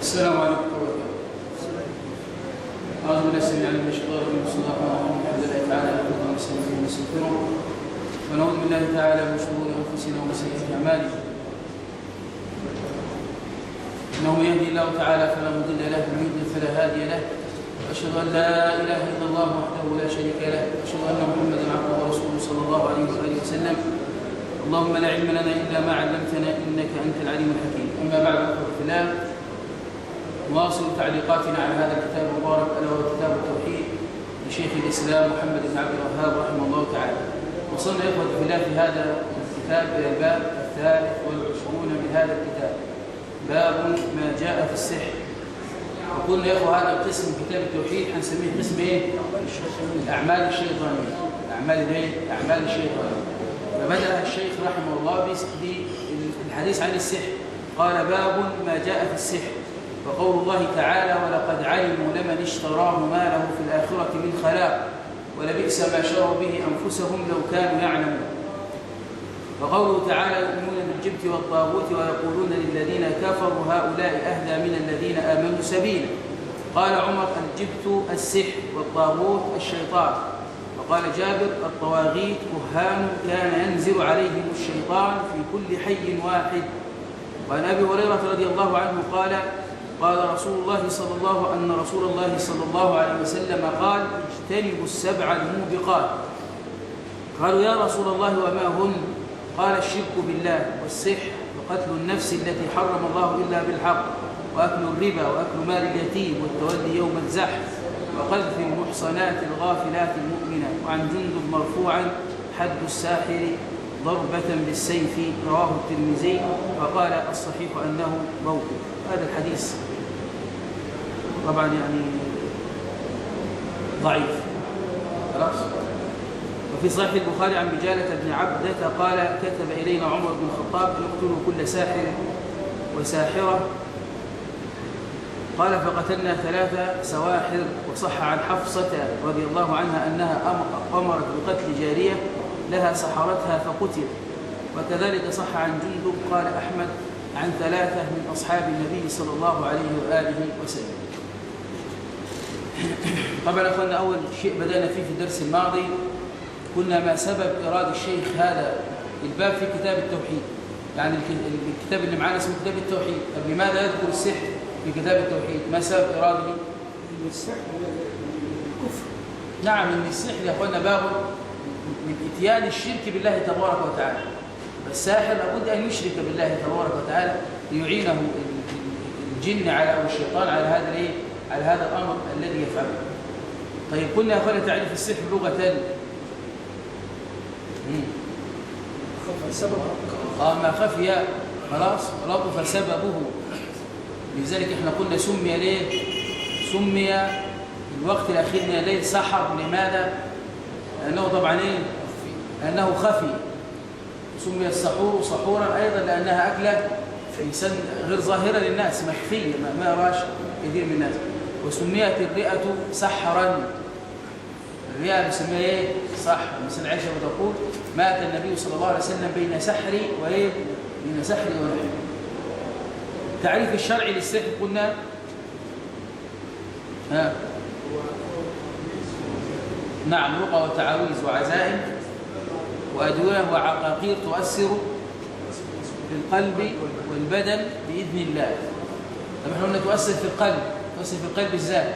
السلام عليكم ورحمة الله وبركاته. أعوذ بالله السميع العليم من الشيطان الرجيم. بسم الله الرحمن الرحيم. الحمد لله تعالى نحمده ونستعينه ونستغفره ونعوذ بالله تعالى من شرور أنفسنا ومن سيئات أعمالنا. إنه من يهدي الله تعالى فلا مضل له ومن يضلل فلا هادي له. وأشهد أن لا إله إلا الله وحده لا شريك له وأشهد أن محمدا عبده ورسوله صلى الله عليه وآله وسلم. اللهم لا علم لنا إلا ما علمتنا إنك أنت العليم الحكيم. أما بعد فإن الله نواصل تعليقاتنا على هذا الكتاب المبارك ألا وهو كتاب التوحيد لشيخ الإسلام محمد بن عبد الوهاب رحمه الله تعالى. وصلنا إخوة في الله في هذا الكتاب إلى الباب 23 من هذا الكتاب، باب ما جاء في السحر. وقلنا يا إخوة هذا القسم كتاب التوحيد حنسميه قسم إيه؟ الأعمال الشيطانية. أعمال الشيطانية. فبدأ الشيخ رحمه الله بالحديث عن السحر، قال باب ما جاء في السحر. وقول الله تعالى ولقد علموا لمن اشتراه ما له في الآخرة من خلاق ولبئس ما شروا به أنفسهم لو كانوا يعلمون. وقوله تعالى يؤمنون بالجبت والطاغوت ويقولون للذين كفروا هؤلاء أهدى من الذين آمنوا سبيلا. قال عمر الجبت السحر والطاغوت الشيطان. وقال جابر الطواغيت كهان كان ينزل عليهم الشيطان في كل حي واحد. وعن أبي هريرة رضي الله عنه قال رسول الله صلى الله عليه وسلم قال اجتنبوا السبع الموبقات. قالوا يا رسول الله وما هن؟ قال الشرك بالله والسحر وقتل النفس التي حرم الله إلا بالحق وأكل الربا وأكل مال اليتيم والتولي يوم الزحف وقذف المحصنات الغافلات المؤمنات. وعن جندب مرفوعا حد الساحر ضربة بالسيف. رواه الترمذي وقال الصحيح أنه موقوف. هذا الحديث طبعا يعني ضعيف خلاص. وفي صحيح البخاري عن بجالة بن عبدة قال كتب إلينا عمر بن الخطاب نقتل كل ساحر وساحرة. قال فقتلنا 3 سواحر. وصح عن حفصة رضي الله عنها أنها أمرت بقتل جارية لها سحرتها فقتل. وكذلك صح عن جندب قال أحمد عن 3 من أصحاب النبي صلى الله عليه وآله وسلم. طبعا أخوانا أول شيء بدأنا فيه في الدرس الماضي قلنا ما سبب إرادة الشيخ هذا الباب في كتاب التوحيد. يعني الكتاب اللي معانا اسمه كتاب التوحيد. طب لماذا يذكر السحر في كتاب التوحيد؟ ما سبب إرادته؟ السحر الكفر. نعم إن السحر يا أخوانا باب من إتيان الشرك بالله تبارك وتعالى. الساحر لابد أن يشرك بالله تبارك وتعالى ليعينه الجن أو الشيطان على هذا الأمر الذي يفعله. طيب قلنا يا أخوانا تعريف السحر لغة ما خفي خلاص لطف سببه. لذلك احنا قلنا سمي ليه؟ سمي الوقت الأخير من الليل سحر. لماذا؟ لأنه طبعا لأنه خفي. سمي السحور سحورا أيضا لأنها أكلة إنسان غير ظاهرة للناس، مخفية ما يراش كثير من الناس. وسميت الرئة سحرا. الرئة بسميها ايه؟ سحر. مثل عائشة بتقول مات النبي صلى الله عليه وسلم بين سحري ونحر. تعريف الشرعي للسحر قلنا نعم رقى وتعاويذ وعزائم وأدوية وعقاقير تؤثر في القلب والبدن بإذن الله. طب احنا قلنا تؤثر في القلب ازاي؟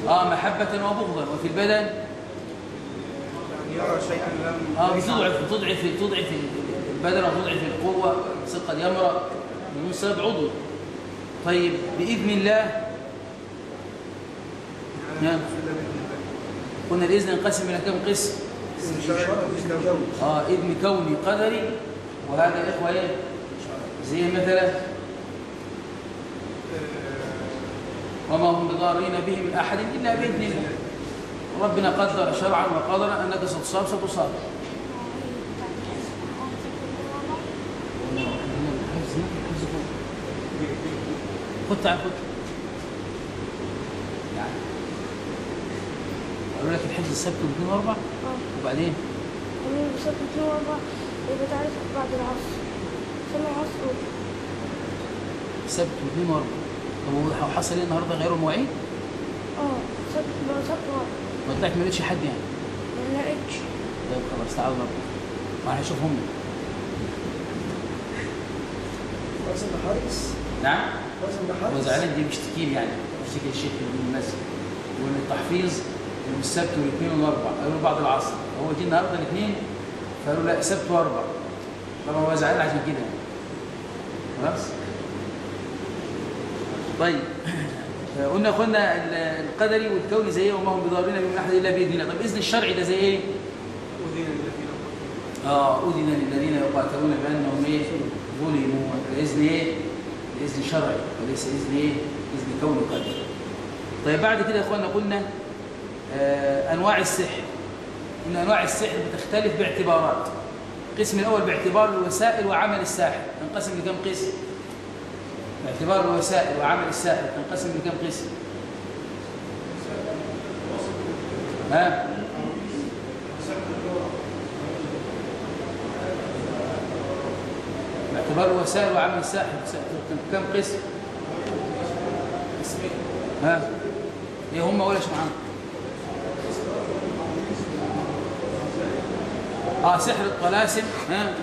محبة وبغضا. وفي البدن يرى شيئا تضعف البدن وتضعف القوة. قد يمرض من سبب عضو. طيب بإذن الله قلنا الإذن ينقسم إلى كم قسم؟ إذن كوني قدري. وهذا الإخوة ايه؟ زي مثلا وما هم بضارين به من أحد إلا بإذن الله. ربنا قدر شرعا وقدرا أنك ستصاب. خد تعال خد. يعني أقول لك الحفظ السبت 204 وبعدين السبت 204 يبقى تعرف بعد العصر. صلى العصر سبت واثنين واربعة. طب هو حصل ايه النهارده غيروا المواعيد؟ سبت ما طلعت ما لقيتش حد يعني؟ ما لقيتش. طيب خلاص تعالوا نرجع. ما هنشوفهم. لازم بحارس. نعم؟ لازم هو بحارس. زعلان دي بيشتكي لي يعني، بيشتكي الشيخ من المسجد وان التحفيظ يوم السبت والاثنين والاربعاء، قالوا بعد العصر، هو جه النهارده الاثنين فقالوا لا سبت واربعاء. طبعا هو زعلان عشان كده. خلاص؟ طيب قلنا يا اخوانا القدري والكوني زي ايه؟ وما هم بضارين بهم احد الا باذن الله. طب الاذن الشرعي ده زي ايه؟ أذن للذين يقاتلون بأنهم إيه؟ ظلموا. الإذن إيه؟ الإذن شرعي وليس إذن إيه؟ إذن كوني قدري. طيب بعد كده يا إخواننا قلنا أنواع السحر. إن أنواع السحر بتختلف باعتبارات. القسم الأول باعتبار الوسائل وعمل الساحر تنقسم لكم قسم؟ باعتبار الوسائل وعمل الساحر تنقسم لكم قسم؟ ها؟ باعتبار الوسائل وعمل الساحر كم قسم؟ ها؟ ايه هم ولا ايش معاهم؟ سحر الطلاسم، ها؟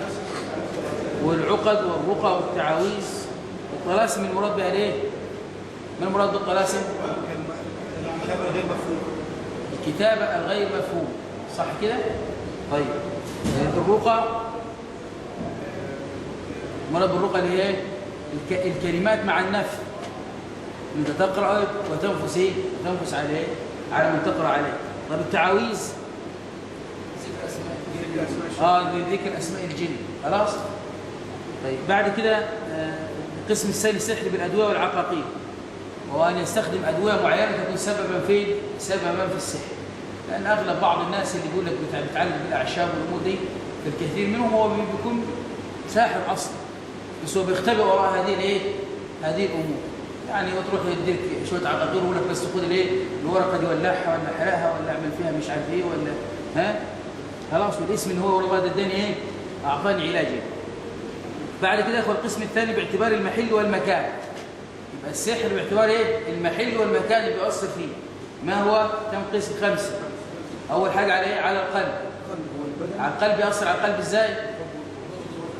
والعقد والرقى والتعاويذ. الطلاسم المراد بها ايه؟ ما المراد بالطلاسم؟ الكتابة الغير مفهوم، صح كده؟ طيب الرقى المراد بالرقى اللي هي الكلمات مع النفس. انت تقرأ وتنفس ايه؟ تنفس عليه على من تقرأ عليه. طب التعاويذ ذكر اسماء الجن. خلاص؟ طيب بعد كده القسم الثاني السحر بالادويه والعقاقير، وهو ان يستخدم ادويه معينه تكون سببا فين؟ سببا في السحر. لان اغلب بعض الناس اللي يقول لك بتعالج بالاعشاب والامور دي، الكثير منهم هو بيكون ساحر اصلا، بس هو بيختبئ وراء هذه الايه؟ هذه الامور. يعني وتروح يديك شويه عقاقير ويقول لك بس خد الايه؟ الورقه دي ولعها ولا احرقها ولا اعمل فيها مش عارف ايه ولا ها؟ خلاص. والاسم اللي هو ورا الدنيا ايه؟ اعطاني علاجي. بعد كده ياخذ القسم الثاني باعتبار المحل والمكان. يبقى السحر باعتبار ايه؟ المحل والمكان اللي بيؤثر فيه. ما هو؟ كم قسم؟ 5. اول حاجه على ايه؟ على القلب. على القلب يأثر على القلب ازاي؟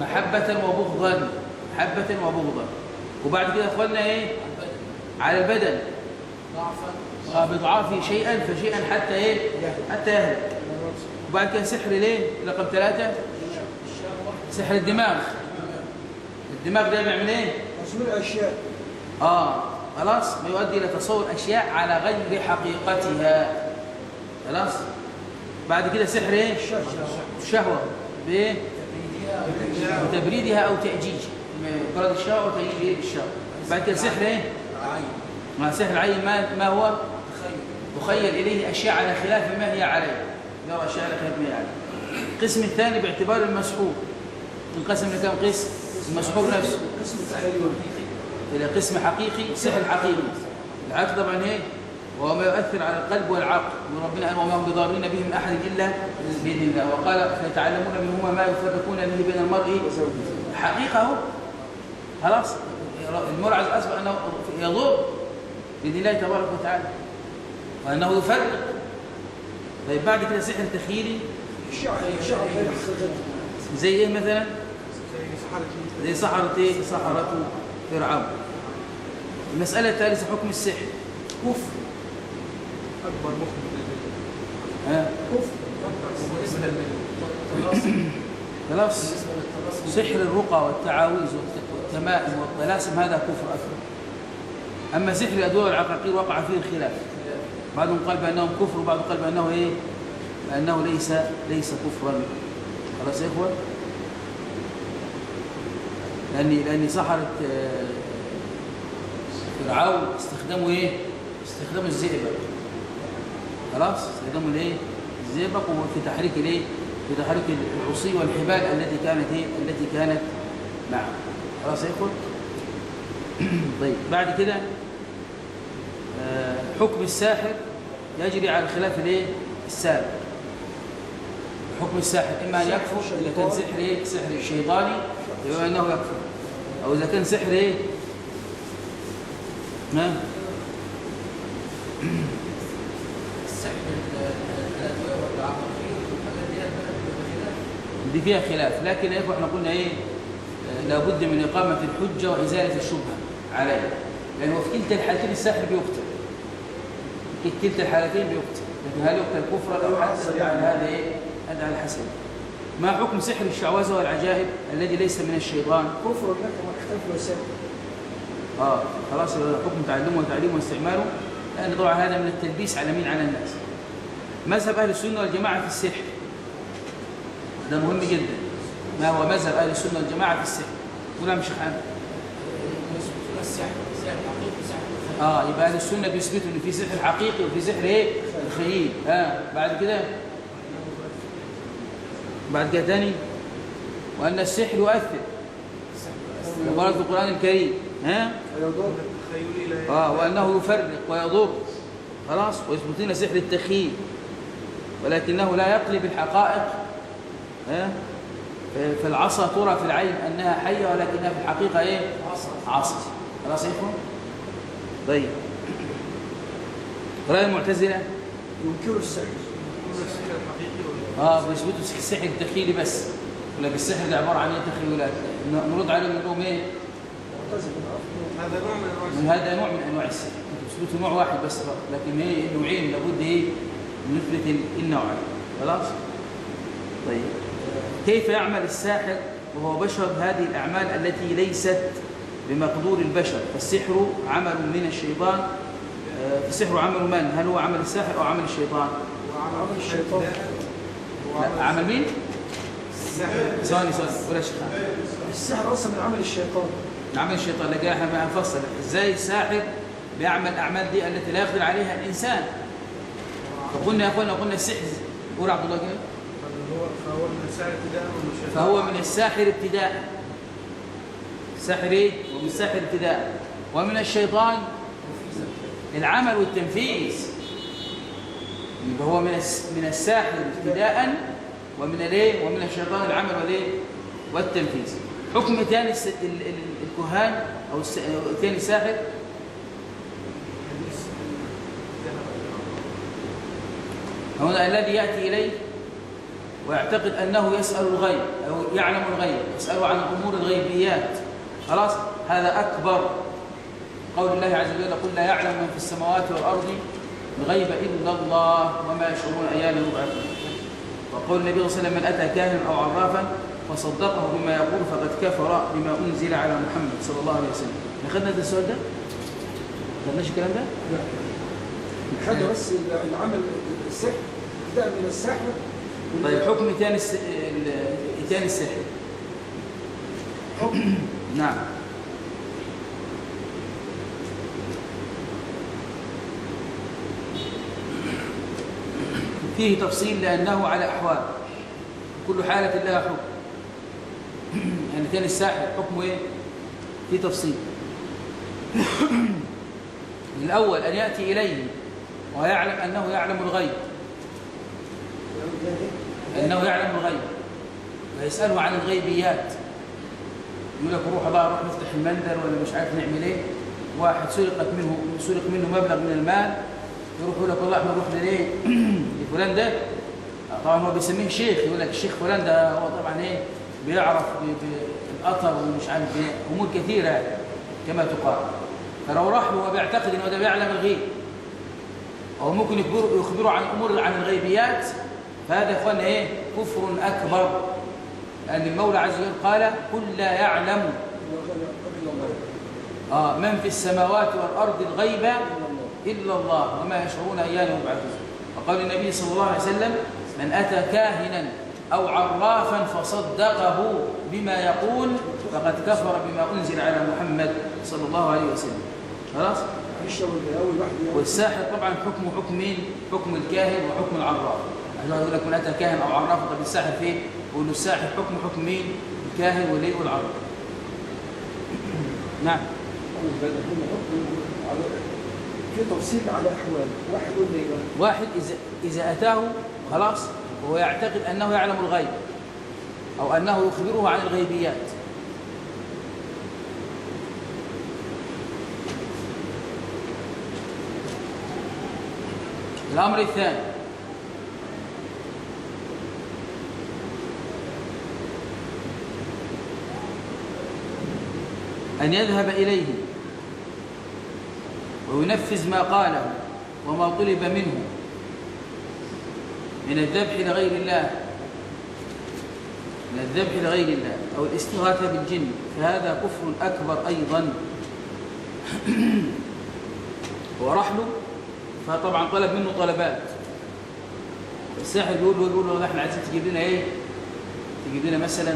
محبة وبغضا. محبة وبغضا. وبعد كده يا اخوانا ايه؟ على البدن بضعافه شيئا فشيئا حتى ايه؟ حتى يهلك. وبعد كده سحر ليه؟ رقم 3 سحر الدماغ. الدماغ ده بيعمل ايه؟ تصوير اشياء. خلاص، ما يؤدي الى تصور اشياء على غير حقيقتها. خلاص. بعد كده سحر ايه؟ الشهوه بايه؟ بتبريدها او تاجيجها. برد الشهوه وتأجيج الشهوه. بعد كده سحر ايه؟ العين. سحر العين ما هو؟ تخيل اليه اشياء على خلاف ما هي عليه. يرى اشياء على خلاف ما هي عليه. القسم الثاني باعتبار المسحور. انقسم لكم قسم؟ المسحور نفسه الى قسم حقيقي، سحر حقيقي. العقل طبعا ايه؟ وهو ما يؤثر على القلب والعقل. وربنا قال وما هم بضارين به من احد الا باذن الله. وقال فيتعلمون منهما ما يفرقون به بين المرء حقيقه اهو. خلاص. المرعى اصبح انه يضر باذن الله تبارك وتعالى وانه يفرق. طيب بعد كده سحر تخيلي زي ايه مثلا؟ زي سحرة ايه؟ سحرة فرعون. المسألة الثالثة حكم السحر. كفر اكبر مخرج. كفر. خلاص. سحر الرقى والتعاويذ والتمائم والطلاسم هذا كفر اكبر. اما سحر الادويه والعقاقير وقع فيه الخلاف. بعضهم قال بانهم كفر وبعضهم قال بانه ايه؟ بانه ليس كفرا. خلاص يا اخوان. لأن سحرة فرعون استخدموا ايه؟ استخدموا الزئبق. خلاص؟ استخدموا الايه؟ الزئبق وفي تحريك الايه؟ في تحريك العصي والحبال التي كانت معه. خلاص يا اخوان؟ طيب بعد كده حكم الساحر يجري على خلاف الايه؟ السابق. حكم الساحر اما ان يكفر اذا كان سحر ايه؟ سحر الشيطاني يبقى انه يكفر، او اذا كان سحر ايه؟ نعم. دي فيها خلاف، لكن يا اخوة احنا قلنا ايه، لابد من إقامة الحجة وإزالة الشبهة عليه، لأنه في كلتا الحالتين الساحر بيقتل، في كلتا الحالتين بيقتل، لكن هل يقتل كفرا أو حسد؟ على هذا ايه؟ هذا على حسب. ما حكم سحر الشعوذة والعجائب الذي ليس من الشيطان؟ كفر لك ما اختلف وسائل. خلاص حكم تعلمه وتعليمه واستعماله، لأن طبعا هذا من التلبيس على مين؟ على الناس. مذهب أهل السنة والجماعة في السحر ده مهم جدا. ما هو مذهب أهل السنة والجماعة في السحر؟ ولا مش حامل؟ يبقى أهل السنة بيثبتوا إن في سحر حقيقي وفي سحر إيه؟ الخيال. بعد كده تاني، وأن السحر يؤثر ورد في القرآن الكريم. وأنه يفرق ويضر، خلاص، ويثبتون سحر التخيل ولكنه لا يقلب الحقائق. فالعصا ترى في العين أنها حية ولكنها في الحقيقة إيه؟ عصا. خلاص يا إخوان؟ طيب، رأي المعتزلة ينكروا السحر. بيثبتوا السحر التخيلي بس، ولكن السحر ده عبارة عن تخيلات. نرد عليهم نقول لهم إيه؟ هذا نوع من أنواع السحر. بيثبتوا نوع واحد بس فقط، لكن إيه النوعين لابد إيه نثبت النوعين. خلاص؟ طيب، كيف يعمل الساحر وهو بشر هذه الأعمال التي ليست بمقدور البشر؟ فالسحر عمل من الشيطان. فالسحر عمل من؟ هل هو عمل الساحر أو عمل الشيطان؟ عمل الشيطان. لا، عمل مين؟ ثواني ولا شيء. السحر أصلا من عمل الشيطان. عمل الشيطان، لكن احنا بنفصل ازاي الساحر بيعمل الأعمال دي التي لا يقدر عليها الإنسان. فقلنا يا أخوانا، قلنا السحر، قول عبد الله كده، فهو من الساحر ابتداء. الساحر ايه؟ ومن الساحر ابتداء. ومن الشيطان العمل والتنفيذ. يبقى هو من الساحر ابتداء، ومن الايه؟ ومن الشيطان العمل والايه؟ والتنفيذ. حكم ثاني الكهان او ثاني الساحر، هو الذي ياتي اليه ويعتقد أنه يسأل الغيب أو يعلم الغيب، يسأل عن أمور الغيبيات. خلاص، هذا أكبر. قول الله عز وجل: قل لا يعلم من في السماوات والأرض الغيب إلا الله وما يشعرون أيان يبعثون. وقول النبي صلى الله عليه وسلم: من أتى كاهنا أو عرافا فصدقه بما يقول فقد كفر بما أنزل على محمد صلى الله عليه وسلم. أخذنا هذا السؤال ده؟ ما خدناش الكلام ده؟ لا، خدنا بس العمل السحر ابتداء من السحر. طيب، حكم ثاني السحر. نعم. فيه تفصيل لأنه على أحوال، كل حالة لها حكم. يعني ثاني الساحر حكمه إيه؟ فيه تفصيل. الأول أن يأتي إليه ويعلم أنه يعلم الغيب، أنه يعلم الغيب، ويسأله عن الغيبيات. يقول لك روح بقى، روح نفتح المندر ولا مش عارف نعمل ايه. واحد سرق منه مبلغ من المال، يروح يقول لك والله احنا نروح ليه لفلان ده. طبعا هو بيسميه شيخ، يقول لك الشيخ فلان ده هو طبعا ايه بيعرف بالاثر ومش عارف ايه، امور كثيره كما تقال. فلو راح له هو بيعتقد انه ده بيعلم الغيب، او ممكن يخبره عن امور عن الغيبيات، فهذا يا اخوانا ايه؟ كفر اكبر. لان المولى عز وجل قال: قل لا يعلم من في السماوات والارض الغيب الا الله وما يشعرون ايان يبعثون. وقال النبي صلى الله عليه وسلم: من اتى كاهنا او عرافا فصدقه بما يقول فقد كفر بما انزل على محمد صلى الله عليه وسلم. خلاص. والساحر طبعا حكمه حكم مين؟ حكم الكاهن وحكم العراف. يقول لك من اتى كاهن او عراف، طب الساحر فين؟ يقول له الساحر حكم مين؟ الكاهن وليه والعراف. نعم. في تفصيل على احوال. واحد اذا اتاه خلاص وهو يعتقد انه يعلم الغيب او انه يخبره عن الغيبيات، الأمر الثاني أن يذهب إليه وينفذ ما قاله وما طلب منه من الذبح لغير الله، من الذبح لغير الله أو الاستغاثة بالجن، فهذا كفر أكبر أيضا. وراح له فطبعا طلب منه طلبات. الساحر يقول له احنا عايزين تجيب لنا ايه؟ تجيب لنا مثلا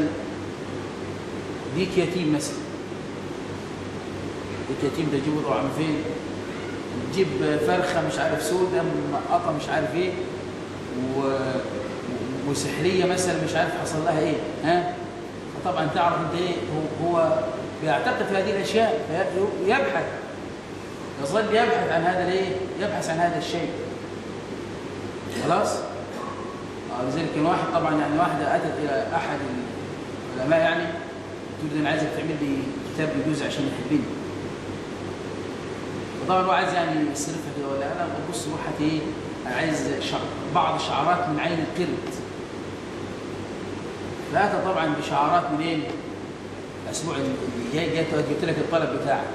ديك يتيم مثلا. ديك يتيم ده تجيبه طبعا فين؟ تجيب فرخه مش عارف سودة منقطه مش عارف ايه وسحريه مثلا مش عارف حصل لها ايه، ها؟ فطبعا تعرف انت ايه هو بيعتقد في هذه الاشياء، يبحث، يظل يبحث عن هذا الايه؟ يبحث عن هذا الشيء. خلاص؟ لذلك كان واحد طبعا يعني واحده اتت الى احد العلماء يعني تقول انا عايزك تعمل لي كتاب بجزء عشان يحبني. وطبعا هو عايز يعني يصرفها كده ولا انا ببص روحك ايه؟ انا عايز بعض شعارات من عين القرد. فاتى طبعا بشعارات منين؟ الاسبوع اللي جاي جبت لك الطلب بتاعك.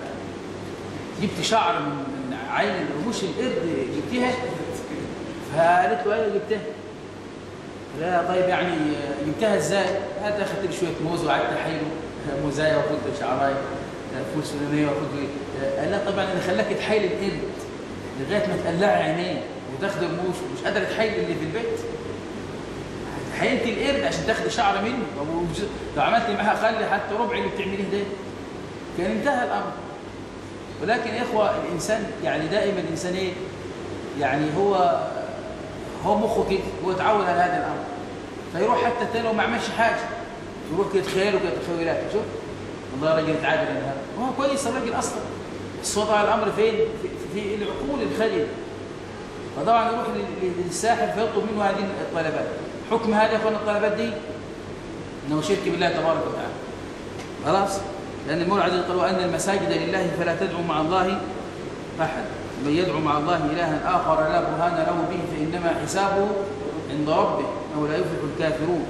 جبت شعر من عين رموش القرد جبتها؟ فقالت له ايوه جبتها. لا طيب يعني جبتها ازاي؟ قالت اخذت لي شويه موز وقعدت احيله موزايه واخد شعرايه فول سودانيه واخد قال لا طبعا انا خلاك تحيل القرد لغايه ما تقلعي عينيه وتاخد الموش ومش قادره تحيل اللي في البيت. حيلت القرد عشان تاخد شعر منه. لو عملت معاها خلي حتى ربع اللي بتعمليه ده كان انتهى الامر. ولكن يا اخوه الانسان يعني دائما الانسان ايه؟ يعني هو مخه كده، هو اتعود على هذا الامر فيروح حتى الثاني لو ما عملش حاجه يروح كده يتخيل وكده تخيلات. شوف والله راجل اتعادل هذا هو كويس الراجل اصلا، بس وضع الامر فين؟ في العقول الخاليه. فطبعا يروح للساحر فيطلب منه هذه الطلبات. حكم هذا يا اخوان الطلبات دي انه شرك بالله تبارك وتعالى. خلاص؟ لان المولى عز وجل قال وان المساجد لله فلا تدعوا مع الله احد من يدعو مع الله إلها آخر لا برهان له به فإنما حسابه عند ربه أو لا يفلح الكافرون.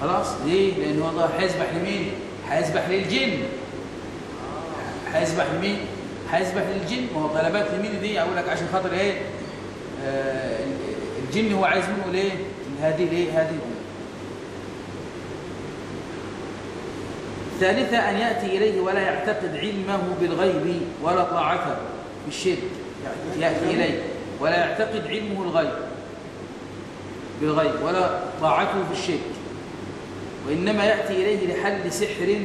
خلاص؟ ليه؟ لأنه الله هيذبح لمين؟ هيذبح للجن. هيذبح لمين؟ هيذبح للجن. وهو طلبات لمين دي؟ أقول لك عشان خاطر إيه؟ الجن هو عايز منه ليه؟ هذه الأمور. ثالثا أن يأتي إليه ولا يعتقد علمه بالغيب ولا طاعته بالشرك. يأتي إليه ولا يعتقد علمه بالغيب ولا طاعته في الشرك، وإنما يأتي إليه لحل سحر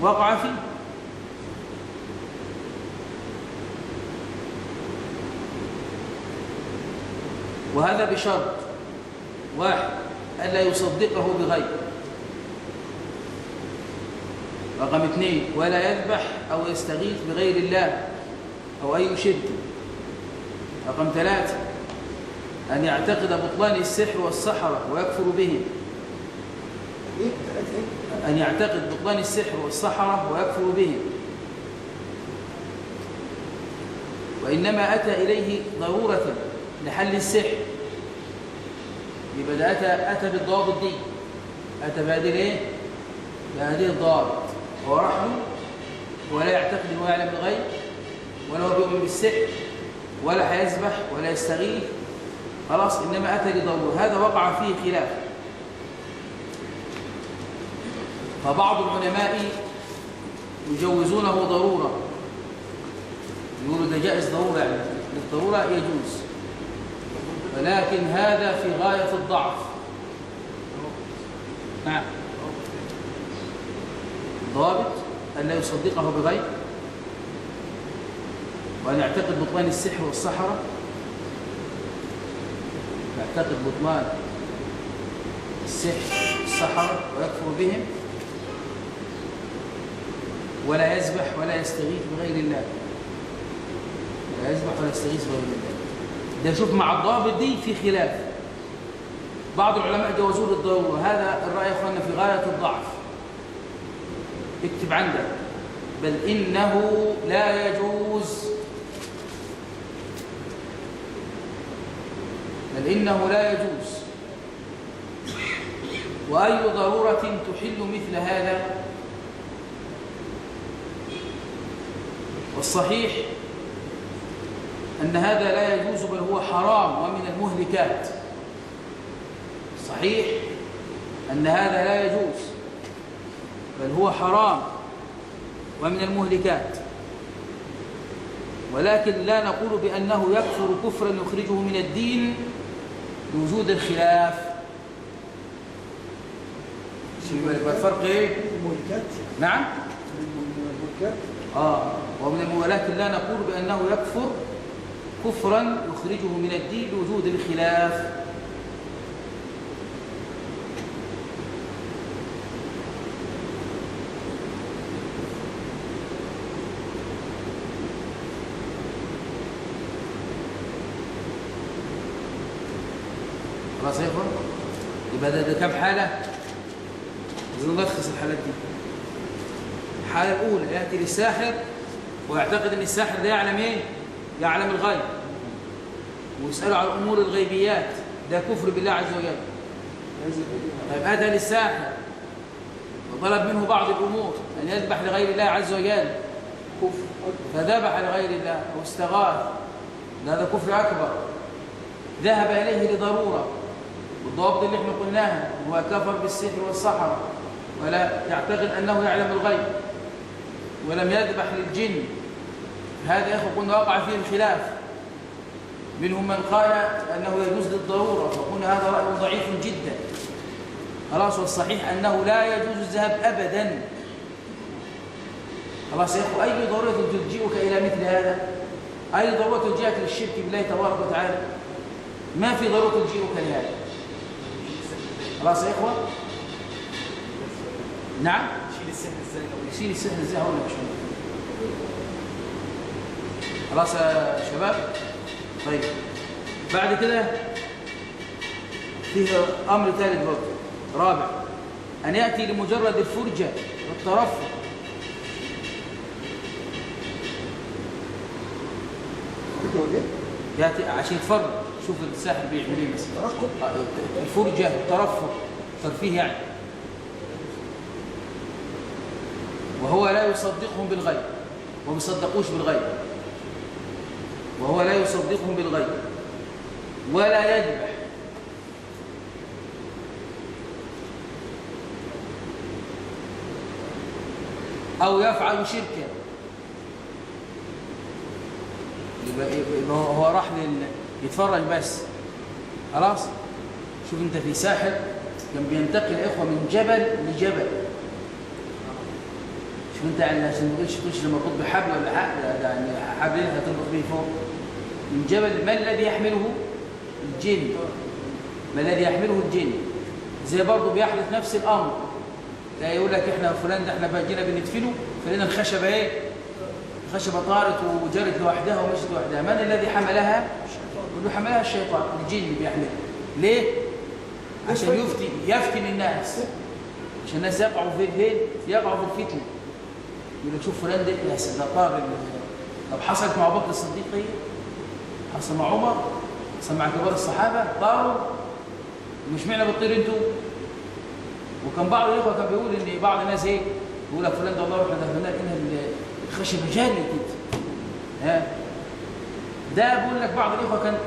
وقع فيه. وهذا بشرط واحد ألا يصدقه بغيب. رقم 2 ولا يذبح أو يستغيث بغير الله أو أي شرك. رقم 3 أن يعتقد بطلان السحر والسحرة ويكفر بهم. أن يعتقد بطلان السحر والسحرة ويكفر بهم. وإنما أتى إليه ضرورة لحل السحر. يبقى ده أتى بالضوابط دي، أتى بهذه الايه؟ بهذه الضوابط. هو راح له ولا يعتقد انه يعلم الغيب ولا هو بيؤمن بالسحر ولا هيذبح ولا يستغيث. خلاص؟ انما اتى لضروره. هذا وقع فيه خلاف. فبعض العلماء يجوزونه ضروره، يقولوا ده جائز ضروره، يعني للضروره يجوز، ولكن هذا في غايه الضعف. نعم. ضابط أن لا يصدقه بغيب، وأن يعتقد بطلان السحر والسحرة، يعتقد بطلان السحر والسحرة ويكفر بهم، ولا يذبح ولا يستغيث بغير الله. لا يذبح ولا يستغيث بغير الله. ده شوف مع الضابط دي في خلاف. بعض العلماء جوزوه للضرورة. هذا الرأي يا أخوانا في غاية الضعف. اكتب عندك بل إنه لا يجوز بل إنه لا يجوز. وأي ضرورة تحل مثل هذا؟ والصحيح أن هذا لا يجوز بل هو حرام ومن المهلكات. صحيح أن هذا لا يجوز بل هو حرام ومن المهلكات، ولكن لا نقول بأنه يكفر كفرا يخرجه من الدين لوجود الخلاف. الفرق ايه؟ المهلكات. نعم. المهلكات. ولكن لا نقول بأنه يكفر كفرا يخرجه من الدين لوجود الخلاف. خلاص يا اخوان، يبقى ده كم حالة؟ عايزين نلخص الحالات دي. الحالة الأولى يأتي للساحر ويعتقد أن الساحر ده يعلم إيه؟ يعلم الغيب، ويسأله عن الأمور الغيبيات، ده كفر بالله عز وجل. طيب أتى للساحر وطلب منه بعض الأمور، أن يذبح لغير الله عز وجل، كفر، فذبح لغير الله أو استغاث، هذا كفر أكبر. ذهب إليه لضرورة، والضوابط اللي احنا قلناها، هو كفر بالسحر والسحر ولا يعتقد أنه يعلم الغيب ولم يذبح للجن. هذا يا أخو قلنا وقع فيه الخلاف، منهم من قال أنه يجوز للضرورة، فقلنا هذا رأي ضعيف جدا. خلاص، والصحيح أنه لا يجوز الذهاب أبدا. خلاص يا أخو، أي ضرورة تلجئك إلى مثل هذا؟ أي ضرورة تلجئك للشرك بالله تبارك وتعالى؟ ما في ضرورة تلجئك لهذا. خلاص يا إخوة؟ نعم؟ يشيل السحر ازاي؟ هقول لك شوية. خلاص يا شباب؟ طيب، بعد كده فيه أمر ثالث برضه رابع، أن يأتي لمجرد الفرجة والترفع. يأتي عشان يتفرج، شوف الساحر بيعمل ايه مثلا. الفرجة الترفع، ترفيه يعني. وهو لا يصدقهم بالغيب، وما يصدقوش بالغيب، وهو لا يصدقهم بالغيب ولا يذبح أو يفعل شركا. يبقى هو راح يتفرج بس. خلاص، شوف انت في ساحر كان بينتقل إخوة من جبل لجبل. شوف انت يعني عشان ما تقولش لما تطلب بحبل ولا حبل، يعني حبلين هتربط به فوق من جبل. ما الذي يحمله؟ الجن. ما الذي يحمله؟ الجن. زي برضه بيحدث نفس الامر، لا يقول لك احنا فلان ده احنا جينا بندفنه فلقينا الخشبه ايه؟ الخشبه طارت وجرت لوحدها ومشت لوحدها. من الذي حملها؟ يقول له حملها الشيطان. الجن بيحملها. ليه؟ عشان يفتن الناس، عشان الناس يقعوا فين؟ يقعوا في الفتنه. يقول لك شوف فلان ده يا سيدنا طار. طب حصلت مع ابو بكر الصديق ايه؟ حصل مع عمر، حصل مع كبار الصحابه، طاروا. مش معنى بتطير انتوا؟ وكان بعض الاخوه كان بيقول ان بعض الناس ايه؟ يقول لك فلان ده والله احنا دفناه لقينا الخشب جاري كده. ها، ده بقول لك بعض الاخوه كان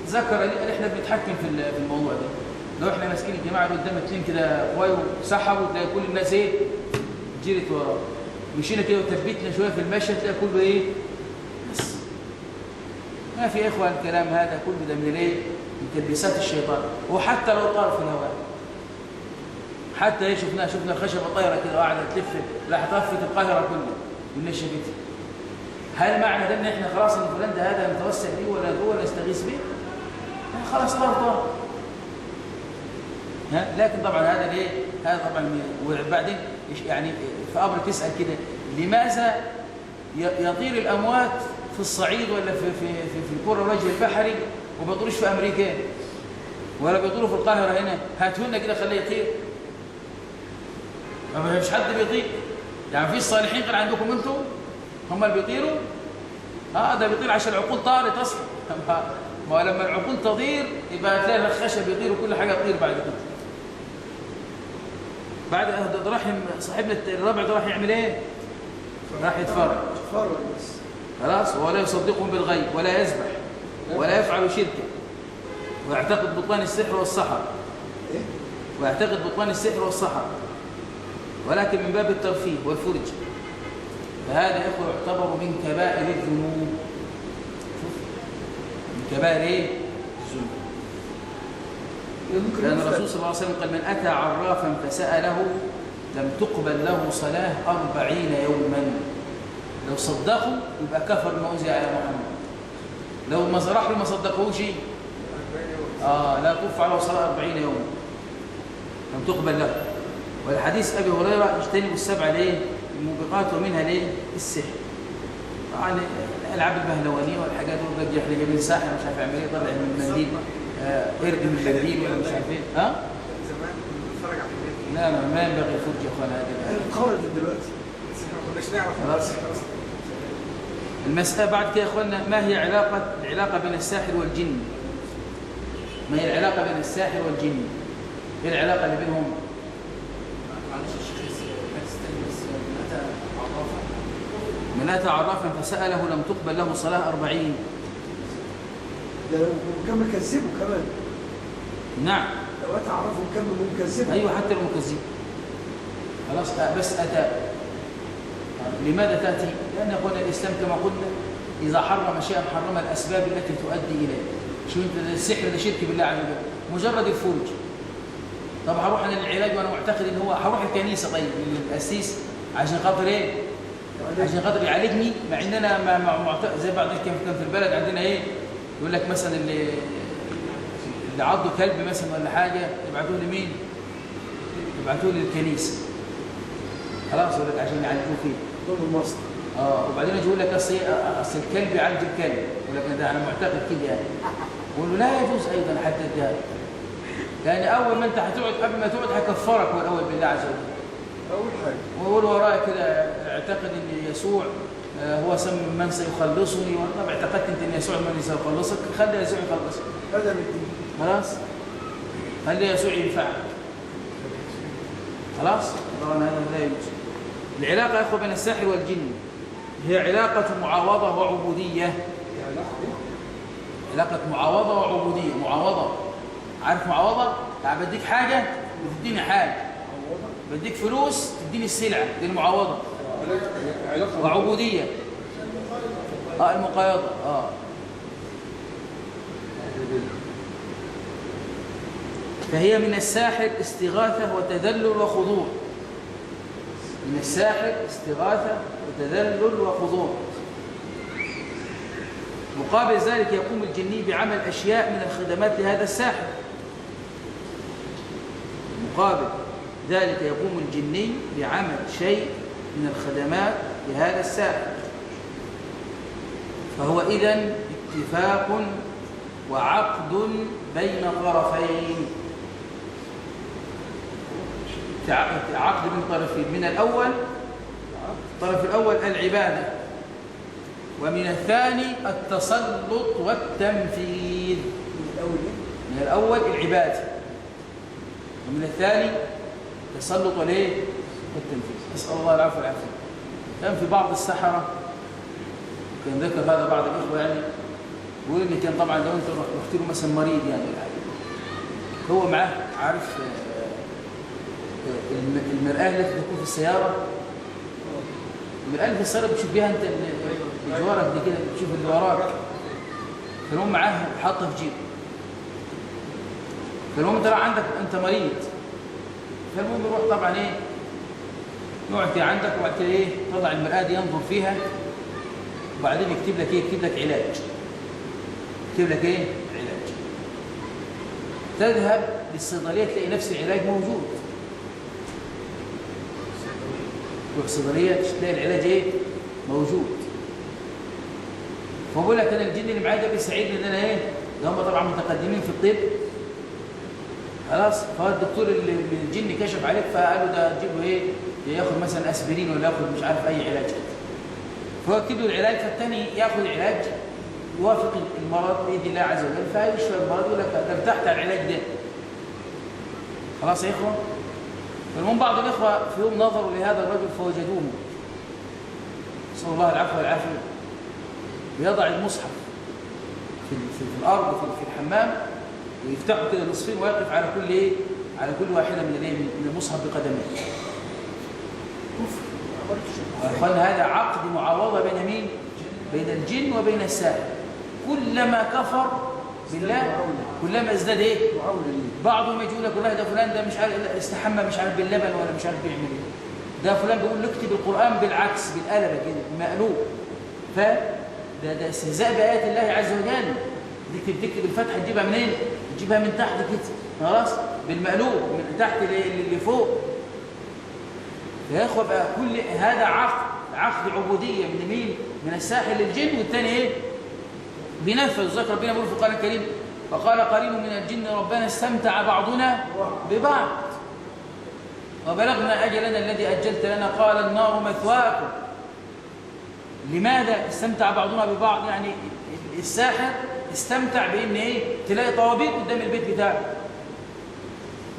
ذكر قال احنا بنتحكم في الموضوع ده. لو احنا ماسكين الجماعه اللي قدام اتنين كده اخويا وسحبوا، تلاقي كل الناس ايه؟ جرت وراه. مشينا كده وثبتنا شويه في المشي، تلاقي كله ايه؟ بس ما في اخوه. الكلام هذا كله ده من الايه؟ من تلبيسات الشيطان. وحتى لو طار في الهواء، حتى ايه، شفنا خشبه طايره كده قاعده تلف، راح طفت القاهره كلها والناس شافتها. هل معنى ده ان احنا خلاص ان فلان ده هذا نتوسل بيه ولا هو نستغيث به؟ خلاص طار. لكن طبعا هذا ليه؟ هذا طبعا. وبعدين يعني في امر تسال كده، لماذا يطير الاموات في الصعيد ولا في الكره الوجه البحري وما بيطيروش في امريكا ولا بيطيروا في القاهره هنا؟ هاتوا لنا كده خليه يطير. ما فيش حد بيطير. يعني في الصالحين غير عندكم انتم؟ هم اللي بيطيروا؟ ده بيطير عشان العقول طارت اصلا. ما لما العقول تطير يبقى هتلاقي الخشب يطير وكل حاجه تطير بعد كده. بعد ده راح صاحبنا الرابع ده راح يعمل ايه؟ راح يتفرج بس. خلاص. ولا يصدقهم بالغيب ولا يذبح ولا يفعل شركا ويعتقد بطلان السحر والسحر. إيه؟ ويعتقد بطلان السحر والسحر ولكن من باب الترفيه والفرج. فهذا يا اخوه يعتبر من كبائر الذنوب. من كبائر ايه؟ الذنوب. لأن الرسول صلى الله عليه وسلم قال من أتى عرافا فسأله لم تقبل له صلاة 40 يوما. لو صدقوا يبقى كفر ما أنزل على محمد. لو ما صرح له ما صدقوش لا ترفع له صلاة 40 يوما لم تقبل له. والحديث أبي هريرة اجتنبوا السبع ليه؟ الموبقات ومنها ليه؟ السحر. طبعا الألعاب البهلوانية والحاجات دول بيجي يحلق من ساحر مش عارف يعمل ايه، طلع من منديل قرد من المنديل ولا مش عارف ايه. زمان بنتفرج على الحاجات دي. لا ما ينبغي الفرجة يا اخوان هذه. انقرضت دلوقتي. بس احنا ما كناش نعرف خلاص. المسألة بعد كده يا اخواننا ما هي العلاقة بين الساحر والجن؟ ما هي العلاقة بين الساحر والجن؟ ايه العلاقة اللي بينهم؟ معلش يا شيخ هتستنى بس عرافه. من أتى عرافا فسأله لم تقبل له صلاة 40. ده وكان مكذبه كمان. نعم. لو أتى عرفه كان مكذبه. أيوة حتى لو مكذب. خلاص بس أتى. لماذا تأتي؟ لأن يقول الإسلام كما قلنا إذا حرم شيئا حرم الأسباب التي تؤدي إليه. شو أنت السحر ده شرك بالله عز وجل مجرد الفرج. طب هروح أنا للعلاج وأنا معتقد إن هو هروح الكنيسة طيب للأسيس عشان خاطر إيه؟ عشان خاطر يعالجني مع إن أنا معتقد زي بعض كان في البلد عندنا إيه؟ يقول لك مثلا اللي عضه كلب مثلا ولا حاجة يبعتوه لمين؟ يبعتوه للكنيسة. خلاص يقول لك عشان يعالجوه فيه. ضد المصر. وبعدين يقول لك اصل الكلب يعالج الكلب. يقول لك ده انا معتقد كده يعني. يقول له لا يجوز ايضا حتى الجهل. لان اول ما انت هتقعد قبل ما تقعد هكفرك هو الاول بالله عز وجل. اول حاجه. ويقول ورايا كده اعتقد ان يسوع هو من سيخلصني وانا اعتقدت انت ان يسوع من سيخلصك خلي يسوع يخلصك. هذا من الدين. خلاص؟ خلي يسوع ينفعك. خلاص؟ طبعا هذا لا يجوز. العلاقة يا أخوة بين الساحر والجن هي علاقة معاوضة وعبودية. علاقة معاوضة وعبودية. معاوضة عارف معاوضة؟ يعني بديك حاجة وتديني حاجة. بديك فلوس تديني السلعة دي المعاوضة. وعبودية المقايضة فهي من الساحر استغاثة وتذلل وخضوع. من الساحر استغاثة وتذلل وخضوع. مقابل ذلك يقوم الجني بعمل أشياء من الخدمات لهذا الساحر. مقابل ذلك يقوم الجني بعمل شيء من الخدمات لهذا الساحر. فهو إذن اتفاق وعقد بين طرفين. عقد من طرفين. من الأول الطرف الأول العبادة ومن الثاني التسلط والتنفيذ. من الأول العبادة ومن الثاني التسلط والتنفيذ. نسأل الله العفو والعافية. كان في بعض السحرة كان ذكر هذا بعض الإخوة يعني يقول إن كان طبعا لو أنت رحت له مثلا مريض يعني هو معاه عارف المرآة التي تكون في السيارة. المرآة اللي في السيارة بتشوف بيها أنت جوارك دي كده بتشوف اللي وراك. فالهم معاه حاطها في جيبه. فالهم أنت عندك أنت مريض. فالمهم يروح طبعا إيه يقعد في عندك وبعد كده إيه طلع المرآة دي ينظر فيها وبعدين يكتب لك إيه يكتب لك علاج. يكتب لك إيه علاج. تذهب للصيدلية تلاقي نفس العلاج موجود. تروح الصيدلية تلاقي العلاج إيه موجود. فبقول لك أنا الجن اللي معايا ده بيساعدني إن أنا إيه ده هم طبعا متقدمين في الطب. خلاص فهو الدكتور اللي الجن كشف عليك فقال له ده تجيب له إيه ياخد مثلا أسبرين ولا ياخد مش عارف أي علاج. فهو يكتب له العلاج فالتاني ياخد العلاج يوافق المرض بإذن الله عز وجل فيشفى المرض يقول لك ارتحت على العلاج ده. خلاص يا إخوة؟ فالمهم بعض الإخوة في يوم نظروا لهذا الرجل فوجدوه نسأل الله العفو والعافية يضع المصحف في الأرض في الحمام ويفتحه كده نصفين ويقف على كل إيه؟ على كل واحدة من المصحف بقدميه. وأخوانا هذا عقد معاوضة بين مين؟ بين الجن وبين الساحر. كلما كفر بالله كلما ازداد ايه؟ بعضهم يقول لك والله ده فلان ده مش عارف استحمى مش عارف باللبن ولا مش عارف بيعمل ايه. ده فلان بيقول اكتب القرآن بالعكس بالقلبة كده مقلوب. ده استهزاء بآيات الله عز وجل. تكتب الفتحة تجيبها منين؟ تجيبها من تحت كده خلاص بالمقلوب من تحت لفوق. يا اخوه بقى كل هذا عقد عبوديه من مين؟ من الساحر للجن والثاني ايه؟ بينفذ. ذكر ربنا بيقول في القرآن الكريم فقال قرين من الجن ربنا استمتع بعضنا ببعض وبلغنا اجلنا الذي اجلت لنا قال النار مثواكم. لماذا استمتع بعضنا ببعض؟ يعني الساحر استمتع بان ايه؟ تلاقي طوابير قدام البيت بتاعه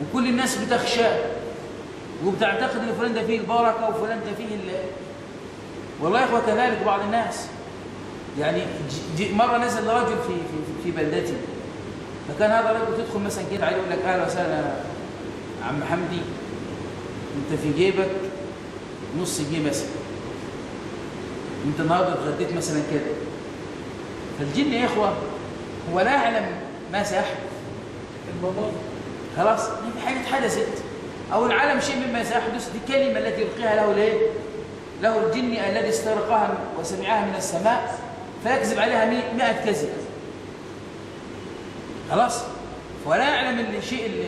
وكل الناس بتخشاه وبتعتقد ان فلان ده فيه البركه وفلان ده فيه والله يا اخوه كذلك بعض الناس. يعني مره نزل رجل في بلدتي فكان هذا الرجل تدخل مثلا كده عليه يقول لك اهلا وسهلا يا عم حمدي انت في جيبك نص جنيه مثلا انت النهارده اتغديت مثلا كده. فالجن يا اخوه هو لا يعلم ما سيحدث خلاص في حاجه حدثت أو العالم شيء مما سيحدث. دي الكلمة التي يلقيها له ليه؟ له الجن الذي استرقها وسمعها من السماء فيكذب عليها 100 كذب خلاص. ولا يعلم الشيء اللي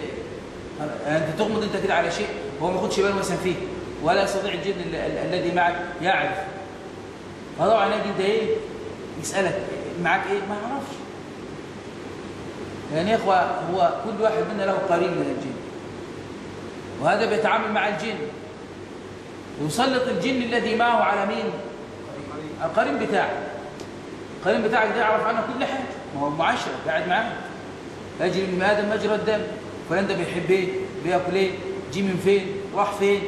أنت تغمض أنت كده على شيء هو ما ياخدش باله مثلا فيه ولا يستطيع الجن الذي معك يعرف. فطبعا يجي أنت إيه؟ يسألك معك إيه؟ ما يعرفش. يعني يا إخوة هو كل واحد منا له قرين من الجن وهذا بيتعامل مع الجن ويسلط الجن الذي معه على مين؟ القرين بتاعك. القرين بتاعك ده يعرف عنه كل حاجه ما هو معاشره قاعد معاه يجري من ادم مجرى الدم. فلان ده بيحب ايه؟ بياكل ايه؟ جي من فين؟ راح فين؟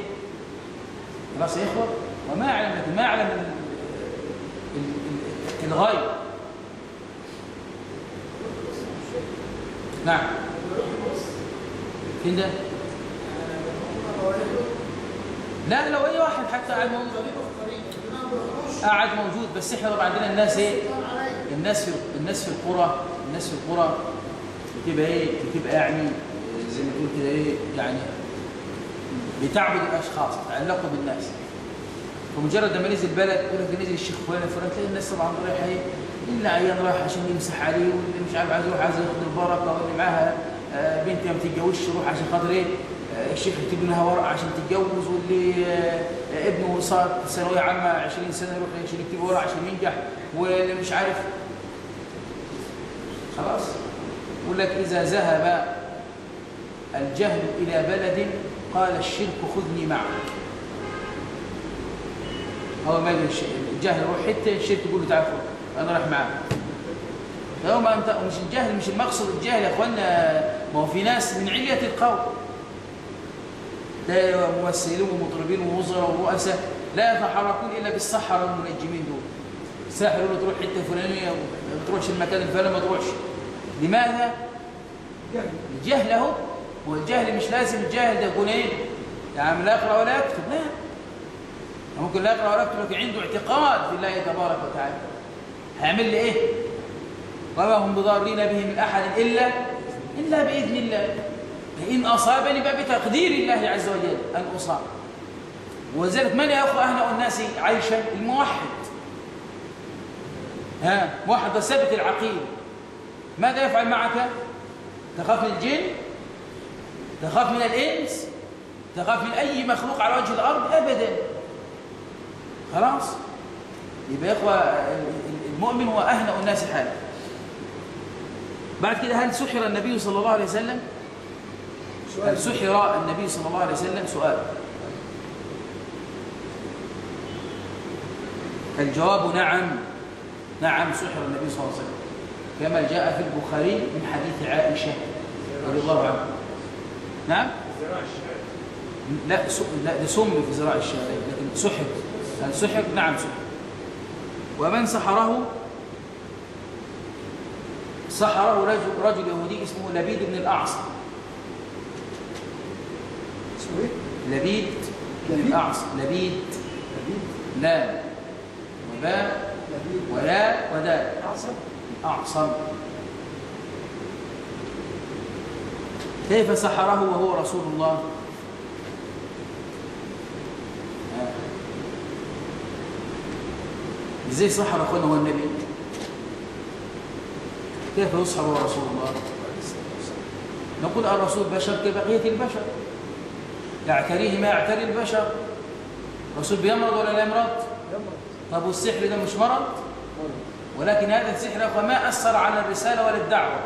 خلاص يا اخوه وما يعلم الغايه. نعم فين ده؟ لا لو اي واحد حتى قاعد موجود بس احنا طبعا عندنا الناس ايه؟ الناس في القرى بتبقى ايه؟ بتبقى يعني زي ما تقول كده ايه؟ يعني بتعبد الاشخاص تعلقوا بالناس. فمجرد لما نزل البلد يقول لك نزل الشيخ فلان تلاقي الناس طبعا رايحه ايه؟ اللي عيان رايح عشان يمسح عليه واللي مش عارف عايز يروح عايز ياخد البركه واللي معاها بنت ما تتجوزش يروح عشان خاطر ايه؟ الشيخ يكتب لها ورقه عشان تتجوز واللي ابنه صار ثانويه عامه 20 سنه يروح عشان يكتب ورقه عشان ينجح واللي مش عارف. خلاص يقول لك اذا ذهب الجهل الى بلد قال الشرك خذني معك. هو ما يقول الجهل يروح حته الشرك يقول له تعال انا رايح معاك. فهو ما انت مش الجهل مش المقصد الجهل يا اخوانا. ما هو في ناس من علية القوم لا ممثلين ومطربين ووزراء ورؤساء لا يتحركون الا بالسحره والمنجمين دول. الساحر يقول له تروح حته فلانيه ما تروحش المكان الفلاني ما تروحش. لماذا؟ الجهل اهو. والجهل مش لازم الجاهل ده يكون ايه؟ يعني لا يقرا ولا يكتب. لا ممكن لا يقرا ولا يكتب لكن عنده اعتقاد في الله تبارك وتعالى. هيعمل لي ايه؟ وما هم بضارين به من احد الا باذن الله. إن أصابني بقى بتقدير الله عز وجل أن أصاب. وذلك من يا أخو أهنأ الناس عيشا؟ الموحد. موحد ثابت العقيدة. ماذا يفعل معك؟ تخاف من الجن؟ تخاف من الإنس؟ تخاف من أي مخلوق على وجه الأرض؟ أبدا. خلاص يبقى يا أخوة المؤمن هو أهنأ الناس حالا. بعد كده هل سحر النبي صلى الله عليه وسلم؟ هل سحر النبي صلى الله عليه وسلم؟ سؤال. الجواب نعم. نعم سحر النبي صلى الله عليه وسلم. كما جاء في البخاري من حديث عائشة رضي الله عنها. نعم؟ لا ده سم في زراع الشارع، لكن سحر. هل سحر؟ نعم سحر. ومن سحره رجل يهودي اسمه لبيد بن الأعصم. اسمه ايه؟ لبيد بن الأعصم. لبيد لام وباء ولا ودال. أعصم. كيف سحره وهو رسول الله؟ ازاي سحر اخونا هو النبي؟ كيف يسحر هو رسول الله؟ نقول الرسول بشر كبقية البشر، يعتريه ما يعتري البشر. الرسول بيمرض ولا لا يمرض؟ طب والسحر ده مش مرض؟ ولكن هذا السحر ما أثر على الرسالة ولا الدعوة.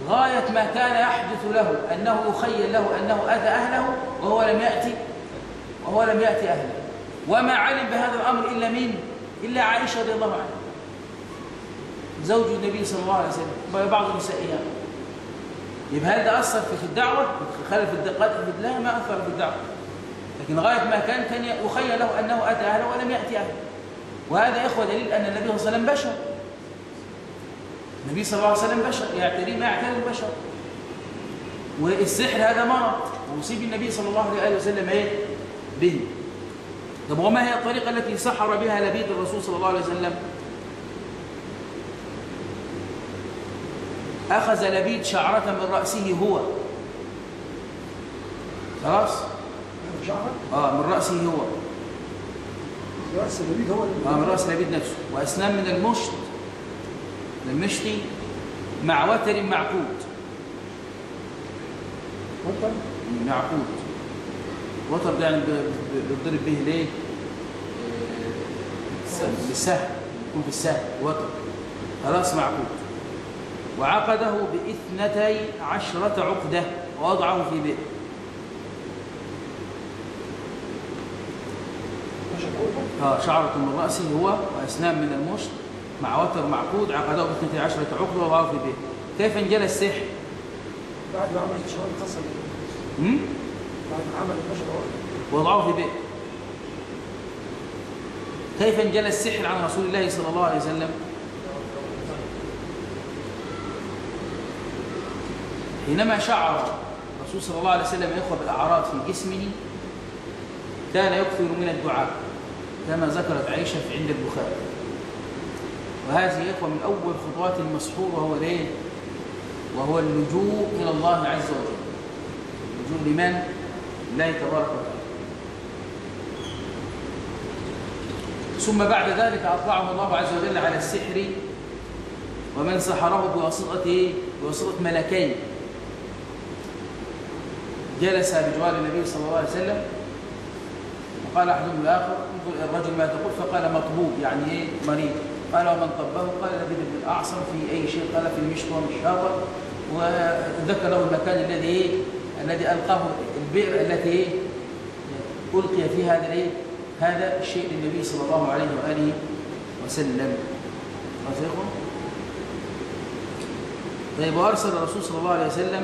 غاية ما كان يحدث له أنه يخيل له أنه أتى أهله وهو لم يأتي أهله. وما علم بهذا الأمر إلا مين؟ إلا عائشة رضي الله عنها زوج النبي صلى الله عليه وسلم بعض نسائها. يبقى هل ده أثر في الدعوة؟ خلف الدقات؟ لا، ما أثر في الدعوة. لكن غاية ما كان يخيل له أنه أتى أهله ولم يأتي أهله. وهذا يا إخوة دليل أن النبي صلى الله عليه وسلم بشر. النبي صلى الله عليه وسلم بشر، يعتري ما يعتري البشر. والسحر هذا مرض ويصيب النبي صلى الله عليه وسلم به. طب وما هي الطريقة التي سحر بها لبيد الرسول صلى الله عليه وسلم؟ أخذ لبيد شعرة من رأسه هو. خلاص؟ شعرة؟ من رأسه هو. رأس لبيد هو من رأس لبيد نفسه. وأسنان من المشط مع وتر معقود. وتر؟ معقود. وتر ده يعني بيضرب به ليه؟ بالسهم، يكون في السهم وتر. خلاص معقود. وعقده ب12 عقدة ووضعه في بئر. شعرة من رأسه هو وأسنان من المشط مع وتر معقود، عقده ب12 عقدة ووضعه في بئر. كيف انجلى السحر؟ بعد ما عمل الشغل الخاصة بعد ما عمل البشر وضعه في بئر. كيف انجلى السحر عن رسول الله صلى الله عليه وسلم؟ حينما شعر الرسول صلى الله عليه وسلم يخوى بالأعراض في جسمه كان يكثر من الدعاء كما ذكرت عائشة عند البخاري. وهذه يا إخوة من أول خطوات المسحور، وهو اللجوء إلى الله عز وجل. اللجوء لمن؟ الله تبارك وتعالى. ثم بعد ذلك أطلعه الله عز وجل على السحر، ومن سحره بواسطة ملكين جلس بجوار النبي صلى الله عليه وسلم، وقال أحدهم الآخر: انظر الرجل ما تقول، فقال: مطبوب، يعني مريض. قال: ومن طبه؟ قال: لبيد بن الأعصم. في أي شيء؟ قال: في المشط والمشاطة. وذكر له المكان الذي ألقاه البئر التي ألقي فيها هذا الشيء للنبي صلى الله عليه وآله وسلم. طيب، وأرسل الرسول صلى الله عليه وسلم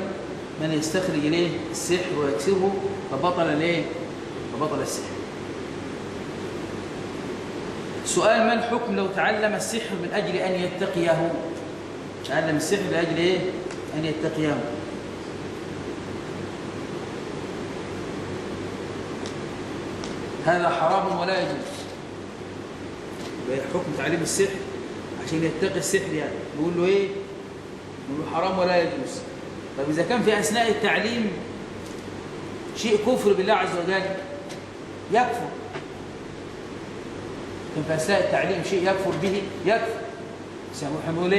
من يستخرج إليه السحر ويكسره، فبطل السحر. سؤال: ما الحكم لو تعلم السحر من أجل أن يتقيه؟ تعلم السحر لأجل أن يتقيه. هذا حرام ولا يجوز. حكم تعليم السحر عشان يتقي السحر، يعني نقول له نقول له حرام ولا يجوز. طب إذا كان في أثناء التعليم شيء كفر بالله عز وجل يكفر. كان في أثناء التعليم شيء يكفر به يكفر. سنقول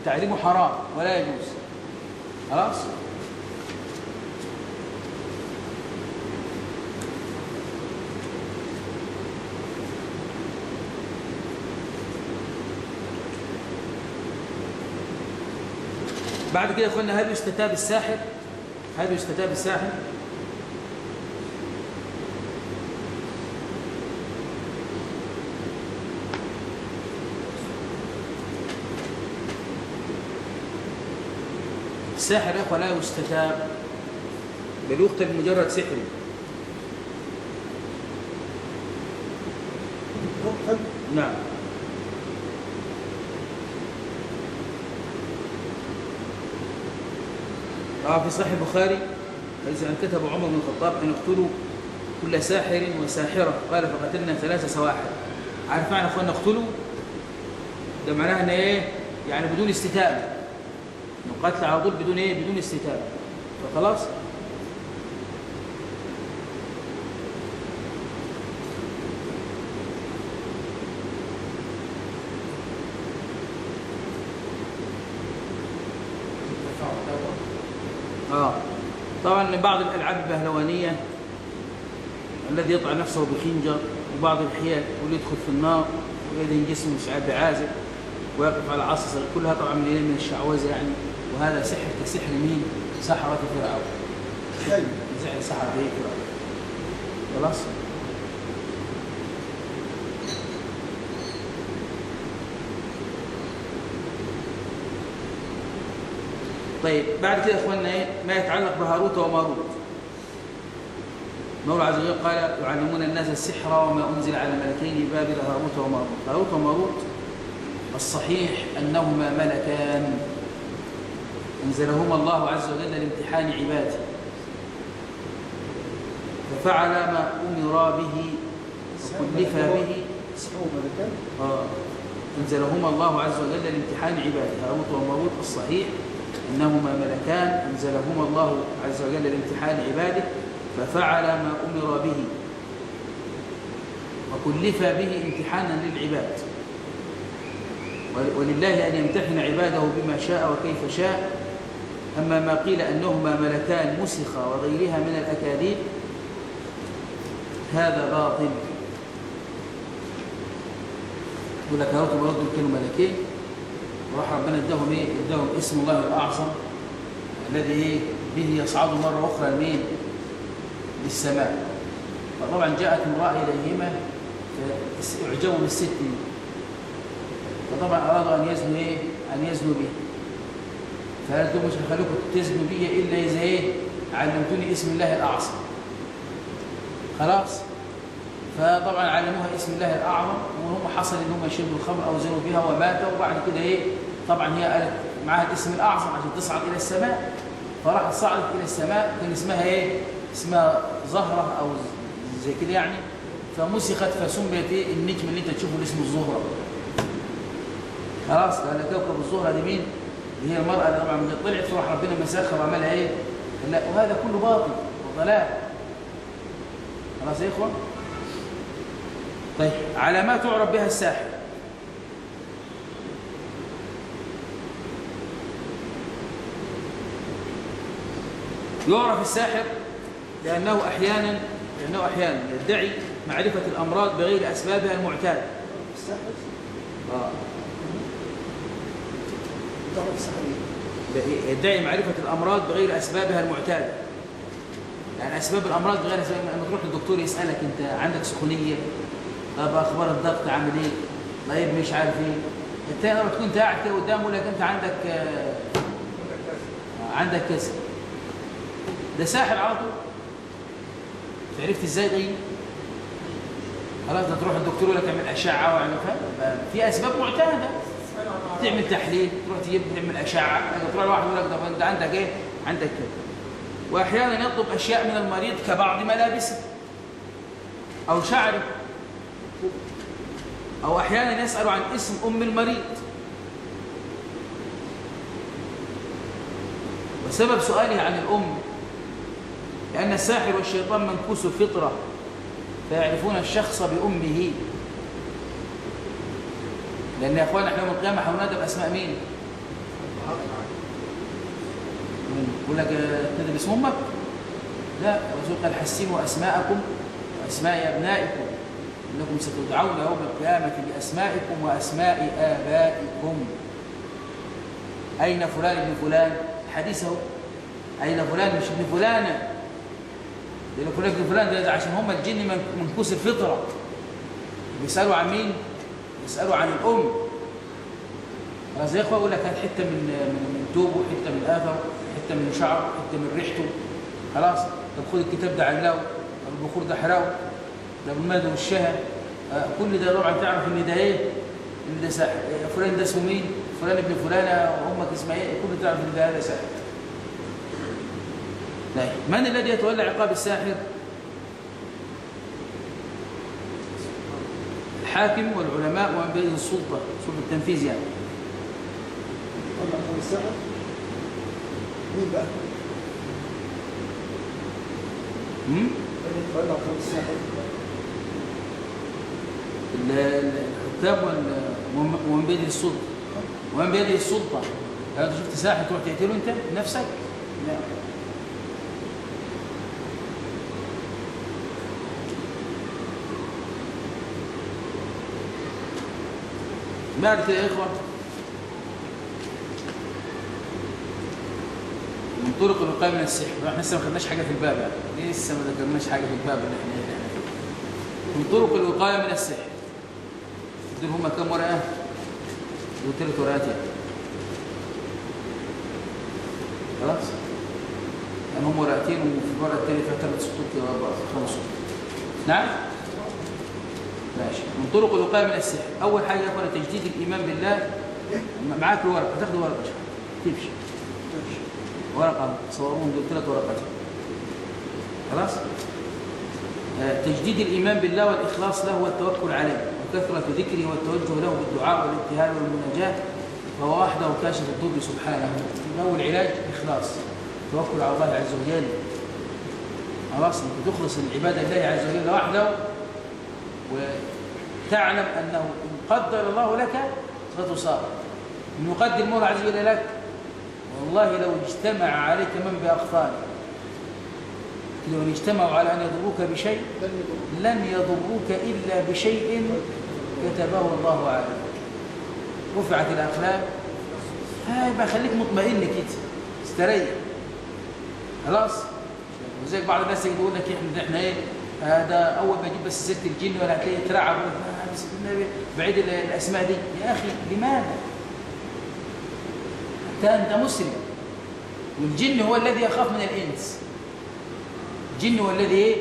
التعليم حرام ولا يجوز. خلاص؟ بعد كده قلنا: هل يستتاب الساحر؟ الساحر يا اخوه لا يستتاب، بل يقتل بمجرد سحره. نعم. في صحيح البخاري حيث أن كتب عمر بن الخطاب أن يقتلوا كل ساحر وساحرة، قال فقتلنا 3 سواحر. عارف معنى أخوان نقتلوا؟ ده معناها أن إيه؟ يعني بدون استتابة، نقتل على طول بدون إيه؟ بدون استتابة. فخلاص. طبعا بعض الألعاب البهلوانية الذي يطعن نفسه بخنجر، وبعض الحيل واللي يدخل في النار ويدهن جسمه مش عارف بعازل ويقف على عصا، كلها طبعا من الشعوذة يعني. وهذا سحر كسحر مين؟ سحرة فرعون. سحر به فرعون. خلاص. طيب بعد كده يا اخواننا ايه ما يتعلق بهاروت وماروت. المولى عز وجل قال يعلمون الناس السحر وما انزل على ملكين بابل هاروت وماروت. هاروت وماروت الصحيح انهما ملكان انزلهما الله عز وجل لامتحان عباده، ففعل ما امر به وكلف به. انزلهما الله عز وجل لامتحان عباده. هاروت وماروت الصحيح إنهما ملكان أنزلهما الله عز وجل لامتحان عباده، ففعل ما أمر به وكلف به امتحانا للعباد، ولله أن يمتحن عباده بما شاء وكيف شاء. أما ما قيل أنهما ملكان مسخة وغيرها من الأكاذيب هذا باطل. يقول لك هاروت وماروت كانوا ملكين، وراح ربنا اداهم ايه؟ اداهم اسم الله الاعظم الذي ايه؟ به يصعد مره اخرى لمين؟ للسماء. فطبعا جاءت امراه اليهما اعجبوا بالست دي، فطبعا ارادوا ان يزنوا ايه؟ ان يزنوا به. فقالت لهم مش هخليكم تزنوا بي الا اذا ايه؟ علمتوني اسم الله الاعظم. خلاص. فطبعا علموها اسم الله الاعظم، وهم حصل ان هم يشربوا الخمر او زنوا بها وماتوا. وبعد كده ايه؟ طبعا هي قالت معها الاسم الاعظم عشان تصعد الى السماء، فراحت صعدت الى السماء. كان اسمها ايه؟ اسمها زهره او زي كده يعني. فمسخت فسميت ايه؟ النجم اللي انت تشوفه اللي اسمه الزهره. خلاص. لان كوكب الزهره دي مين؟ اللي هي المراه اللي طبعا من طلعت، فراح ربنا مسخر وعملها ايه؟ لا، وهذا كله باطل وضلال. خلاص يا اخوان. طيب علامات تعرف بها الساحر. يعرف الساحر لأنه أحيانا يدعي معرفة الأمراض بغير أسبابها المعتادة. الساحر؟ يدعي معرفة الأمراض بغير أسبابها المعتادة. يعني أسباب الأمراض بغير أسباب. لما تروح للدكتور يسألك أنت عندك سخونية، طب اخبار الضغط عامل ايه؟ طيب مش عارف ايه. التاني لما تكون قاعد كده قدامه يقول لك انت عندك كسر. ده ساحر على طول. عرفت ازاي دي؟ خلاص تروح الدكتور يقول لك اعمل اشعه واعمل في اسباب معتاده. تعمل تحليل، تروح تجيب تعمل اشعه، تروح لواحد يقول لك ده انت عندك ايه؟ عندك كده. واحيانا يطلب اشياء من المريض كبعض ملابسه او شعره، أو أحيانا يسأل عن اسم أم المريض. وسبب سؤاله عن الأم لأن الساحر والشيطان منكوس الفطرة، فيعرفون الشخص بأمه. لأن يا أخوانا احنا يوم القيامة هننادى بأسماء مين؟ يقول لك تنادى باسم أمك؟ لا، الرسول قال حسنوا أسماءكم وأسماء أبنائكم إنكم ستدعون يوم القيامة بأسمائكم وأسماء آبائكم. أين فلان ابن فلان؟ حديثه أين فلان؟ مش ابن فلانة. لأن فلان ابن فلان ده عشان هم الجن منكوس الفطرة. بيسألوا عن مين؟ بيسألوا عن الأم. خلاص يا إخوة، أقول لك هات حتة من توب وحتة من آثر حته من شعره، حته من ريحته، خلاص. طب خد الكتاب ده علقه، طب البخور ده حرقه، ده بالماء والشهى، كل ده طبعا تعرف ان ده ايه؟ ان ده ساحر. فلان ده اسمه مين؟ فلان ابن فلانه، امك اسمها ايه؟ كل تعرف ان ده هذا ساحر. طيب من الذي يتولى عقاب الساحر؟ الحاكم والعلماء ومن بيده السلطه، سلطه التنفيذ يعني. طلع عن الساحر مين بقى؟ طلع عن الساحر الحكام ومن بيده السلطه، ومن بيده السلطه. انت شفت ساحر تروح تقتله انت نفسك؟ لا. بعد كده يا اخوه من طرق الوقايه من السحر. احنا لسه ما خدناش حاجه في الباب يعني، لسه ما ذكرناش حاجه في الباب اللي احنا فيه. من طرق الوقايه من السحر دول هم كم ورقه؟ دول 3 ورقات يعني. خلاص؟ يعني هم ورقتين وفي الورقه الثانيه فيها 3 سطور كده ولا 5 سطور. نعم؟ ماشي. من طرق الوقايه من السحر اول حاجه يا اخوانا تجديد الايمان بالله. معاك الورقه، هتاخد ورقه تمشي ورقه صورهم دول 3 ورقات. خلاص؟ تجديد الايمان بالله والاخلاص له والتوكل عليه وكثره ذكره والتوجه له بالدعاء والابتهال والمناجاه، فهو وحده كاشف الضر سبحانه. اول علاج اخلاص، توكل على الله عز وجل. خلاص انت تخلص العباده لله عز وجل وحده، وتعلم أنه إن قدر الله لك فتصاب، إن يقدر الله عز وجل لك والله لو اجتمع عليك من بأخطارك، لو اجتمعوا على أن يضروك بشيء لن يضروك إلا بشيء كتبه الله عليك. رفعت الأقلام، يبقى خليك مطمئن كده، استريح. خلاص. وزيك بعض الناس يقول لك احنا ايه هذا اول ما يجيب بس سيره الجن ولا هتلاقيه يترعب بعيد الاسماء دي. يا اخي لماذا؟ انت مسلم، والجن هو الذي يخاف من الانس. الجن هو الذي ايه؟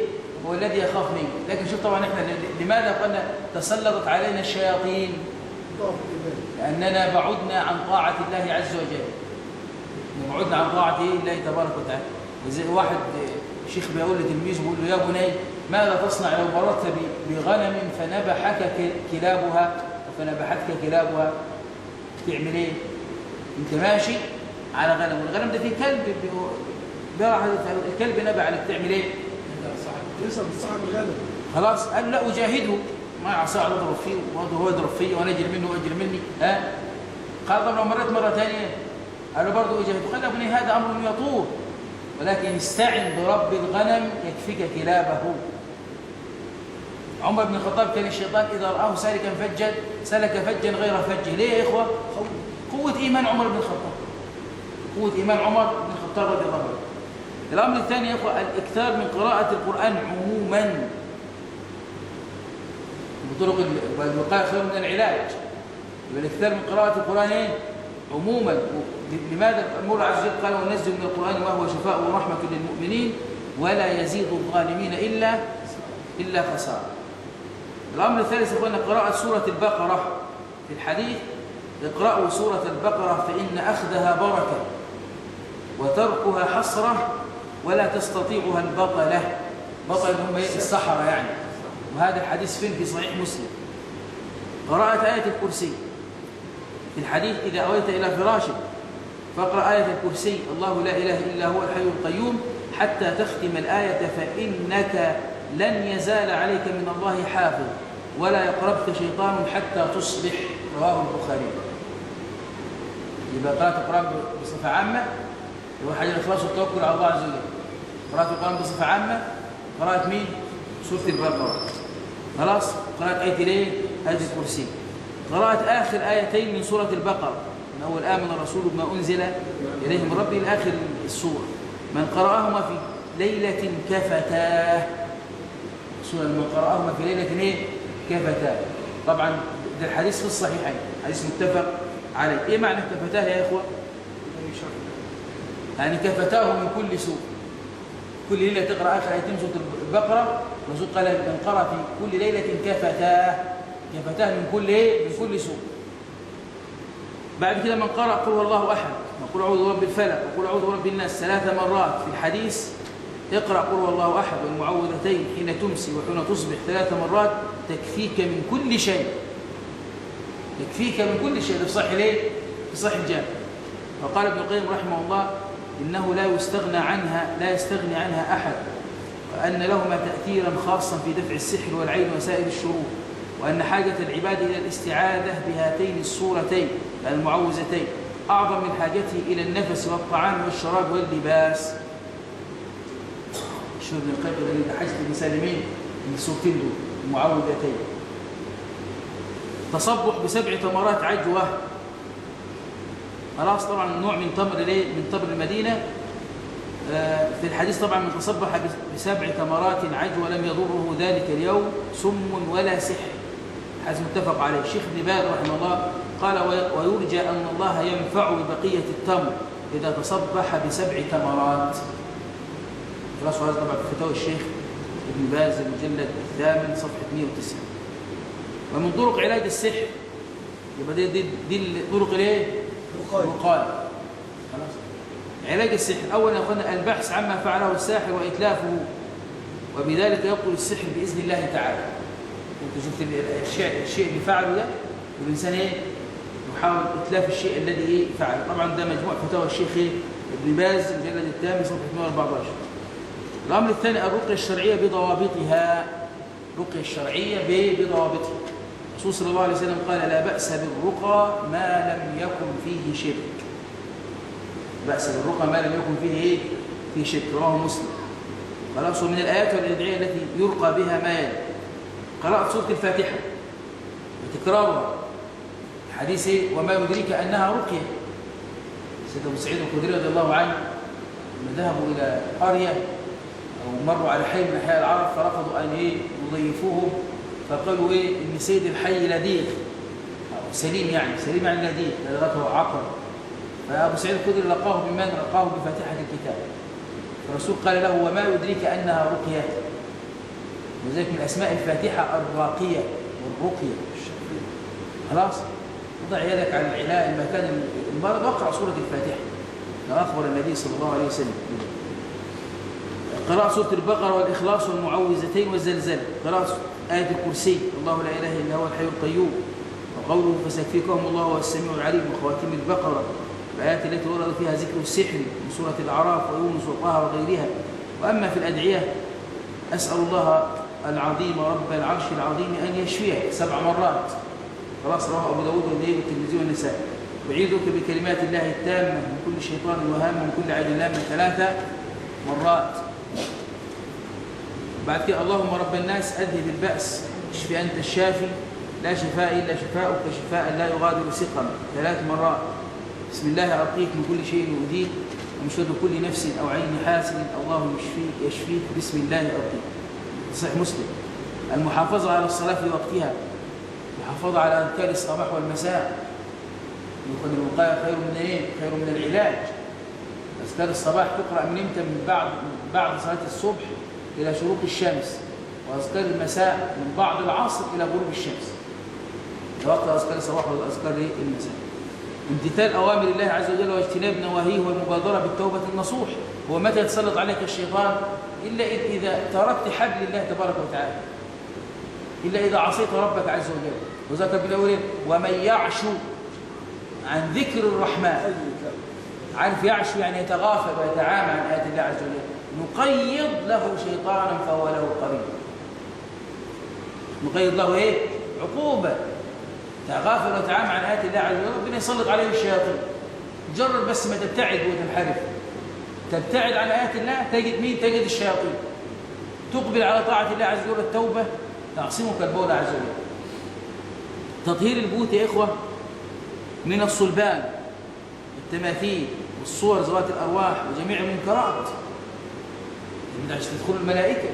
هو الذي يخاف منه. لكن شوف طبعا احنا لماذا قلنا تسلطت علينا الشياطين؟ لاننا بعدنا عن طاعه الله عز وجل، بعدنا عن طاعه الله تبارك وتعالى. وزي واحد شيخ بيقول لتلميذه بيقول له يا بني ماذا تصنع لو مررت بغنم فنبحتك كلابها تعمل ايه؟ انت ماشي على غنم والغنم ده فيه كلب الكلب نبع عليك تعمل ايه؟ يسأل صاحب الغنم. خلاص قال لا اجاهده ما عصاه اضرب فيه وهو يضرب فيه وانا اجري منه واجري مني. قال طب لو مريت مره ثانيه قال له برضه اجاهده. قال يا بني هذا امر يطول، ولكن استعن برب الغنم يكفيك كلابه. عمر بن الخطاب كان الشيطان إذا رآه سالكا فجا سلك فجا غير فجه. ليه يا إخوة؟ قوة إيمان عمر بن الخطاب، قوة إيمان عمر بن الخطاب رضي الله عنه. الأمر الثاني يا إخوة الإكثار من قراءة القرآن عموما بطرق الوقاية خير من العلاج. والإكثار من قراءة القرآن إيه؟ عموما. لماذا؟ المولى عز وجل قال وننزل من القرآن ما هو شفاء ورحمة للمؤمنين ولا يزيد الظالمين إلا خسارة. الأمر الثالث أخوانا قراءة سورة البقرة. في الحديث اقرأوا سورة البقرة فإن أخذها بركة وتركها حسرة ولا تستطيعها البطلة. بطل هم السحرة يعني. وهذا الحديث في صحيح مسلم. قراءة آية الكرسي في الحديث إذا أويت إلى فراشك فاقرأ آية الكرسي الله لا إله إلا هو الحي القيوم حتى تختم الآية فإنك لن يزال عليك من الله حافظ ولا يقربك شيطان حتى تصبح. رواه البخاري. يبقى قراءة القرآن بصفة عامة هو حاجة الإخلاص والتوكل على الله عز وجل. قراءة القرآن بصفة عامة قراءة مين؟ سورة البقرة. خلاص. قراءة آية ليه؟ آية الكرسي. قراءة آخر آيتين من سورة البقرة من أول آمن الرسول بما أنزل إليه من ربه لآخر السورة من قرأهما في ليلة كفتاه. سورة من قرأهما في ليلة إيه؟ كفتاه. طبعا ده الحديث في الصحيحين حديث متفق عليه. إيه معنى كفتاه يا إخوة؟ يعني كفتاه من كل سوء. كل ليلة تقرأ آخر آيتين سورة البقرة، الرسول قال من قرأ في كل ليلة كفتاه من كل سوء. بعد كده من قرأ قل هو الله أحد، وقل أعوذ برب الفلق، وقل أعوذ برب الناس 3 مرات في الحديث. اقرأ قل هو الله أحد والمعوذتين حين تمسي وحين تصبح 3 مرات تكفيك من كل شيء. يكفيك من كل شيء. في صحيح ليه؟ في صحيح الجامع. وقال ابن القيم رحمه الله إنه لا يستغني عنها أحد، وأن لهما تأثيرا خاصا في دفع السحر والعين وسائر الشرور، وأن حاجة العباد إلى الاستعاذة بهاتين الصورتين المعوذتين أعظم من حاجته إلى النفس والطعام والشراب واللباس. شو ابن القيم اللي حاجة المسالمين من الصورتين دول المعوذتين. تصبح ب7 تمرات عجوة. خلاص طبعا نوع من تمر المدينة. في الحديث طبعا من تصبح ب7 تمرات عجوة لم يضره ذلك اليوم سم ولا سحر. حديث متفق عليه. الشيخ ابن باز رحمه الله قال ويرجى أن الله ينفع ببقية التمر إذا تصبح ب7 تمرات. خلاص هذا طبعا في فتاوى الشيخ ابن باز المجلد 8 صفحة 109. ومن طرق علاج السحر يبقى دي طرق الايه؟ الوقاية. خلاص علاج السحر اولا يا البحث عما فعله الساحر واتلافه، وبذلك يبطل السحر باذن الله تعالى. انت شفت الشيء اللي فعله ده والانسان ايه؟ يحاول اتلاف الشيء الذي ايه فعله. طبعا ده مجموع فتاوى الشيخ ابن باز المجلد 8 صفحة 114. الامر الثاني الرقية الشرعية بضوابطها. الرقية الشرعية بضوابطها. الرسول صلى الله عليه وسلم قال لا بأس بالرقى ما لم يكن فيه شرك. بأس بالرقى ما لم يكن فيه ايه؟ فيه شرك. رواه مسلم. خلاص. ومن الآيات والأدعية التي يرقى بها ما يلي قراءة سورة الفاتحة وتكرارها. الحديث ايه؟ وما يدريك أنها رقية. سيدنا أبو سعيد الخدري رضي الله عنه لما ذهبوا إلى قرية أو مروا على حي من أحياء العرب فرفضوا أن ايه؟ يضيفوهم، فقالوا ايه؟ ان سيد الحي لديغ او سليم، يعني لديغ لدغته عقر. فابو سعيد الخدري لقاه بمن؟ لقاه بفاتحه الكتاب. فالرسول قال له وما يدريك انها رقيه. وذلك من اسماء الفاتحه الراقيه والرقيه. خلاص. وضع يدك على العلاء المكان المرض واقرا سوره الفاتحه كما اخبر النبي صلى الله عليه وسلم. قراءة سورة البقرة والإخلاص والمعوذتين والزلزال. قراءة آية الكرسي الله لا إله إلا هو الحي القيوم. وقوله فسيكفيكهم الله هو السميع العليم. وخواتيم البقرة الآيات التي ورد فيها ذكر السحر من سورة الأعراف ويونس وطه وغيرها. وأما في الأدعية أسأل الله العظيم رب العرش العظيم أن يشفيه 7 مرات. خلاص. رواه أبو داود والترمذي والنسائي. أعيذك بكلمات الله التامة من كل شيطان وهام من كل عين لامة 3 مرات. بعد كده اللهم رب الناس أذهب البأس اشفي أنت الشافي لا شفاء إلا شفاؤك شفاء لا يغادر سقما 3 مرات. بسم الله أرقيك من كل شيء يؤذيك ومن شر كل نفس أو عين حاسد الله يشفيك بسم الله أرقيك. صحيح مسلم. المحافظة على الصلاة في وقتها. المحافظة على أذكار الصباح والمساء. يقول الوقاية خير من ايه؟ خير من العلاج. أذكار الصباح تقرأ من امتى؟ من بعد صلاة الصبح إلى شروق الشمس. وأذكار المساء من بعد العصر إلى غروب الشمس. ده وقت أذكار الصباح وأذكار المساء. امتثال أوامر الله عز وجل واجتناب نواهيه والمبادرة بالتوبة النصوح. هو متى يتسلط عليك الشيطان؟ إلا إذا تركت حبل الله تبارك وتعالى، إلا إذا عصيت ربك عز وجل. وذكر بالأولين ومن يعشو عن ذكر الرحمن. عارف يعشو يعني يتغافل ويتعامى عن آيات الله عز وجل. نقيض له شيطانا فهو له قريب. نقيض له ايه؟ عقوبة. تغافل وتعامى عن آيات الله عز وجل ربنا يسلط عليه الشياطين. جرب بس ما تبتعد وتنحرف. تبتعد عن آيات الله تجد مين؟ تجد الشياطين. تقبل على طاعة الله عز وجل التوبة تعصمك المولى عز وجل. تطهير البيوت يا إخوة من الصلبان والتماثيل والصور ذوات الأرواح وجميع المنكرات. انت عشان تدخل الملائكة،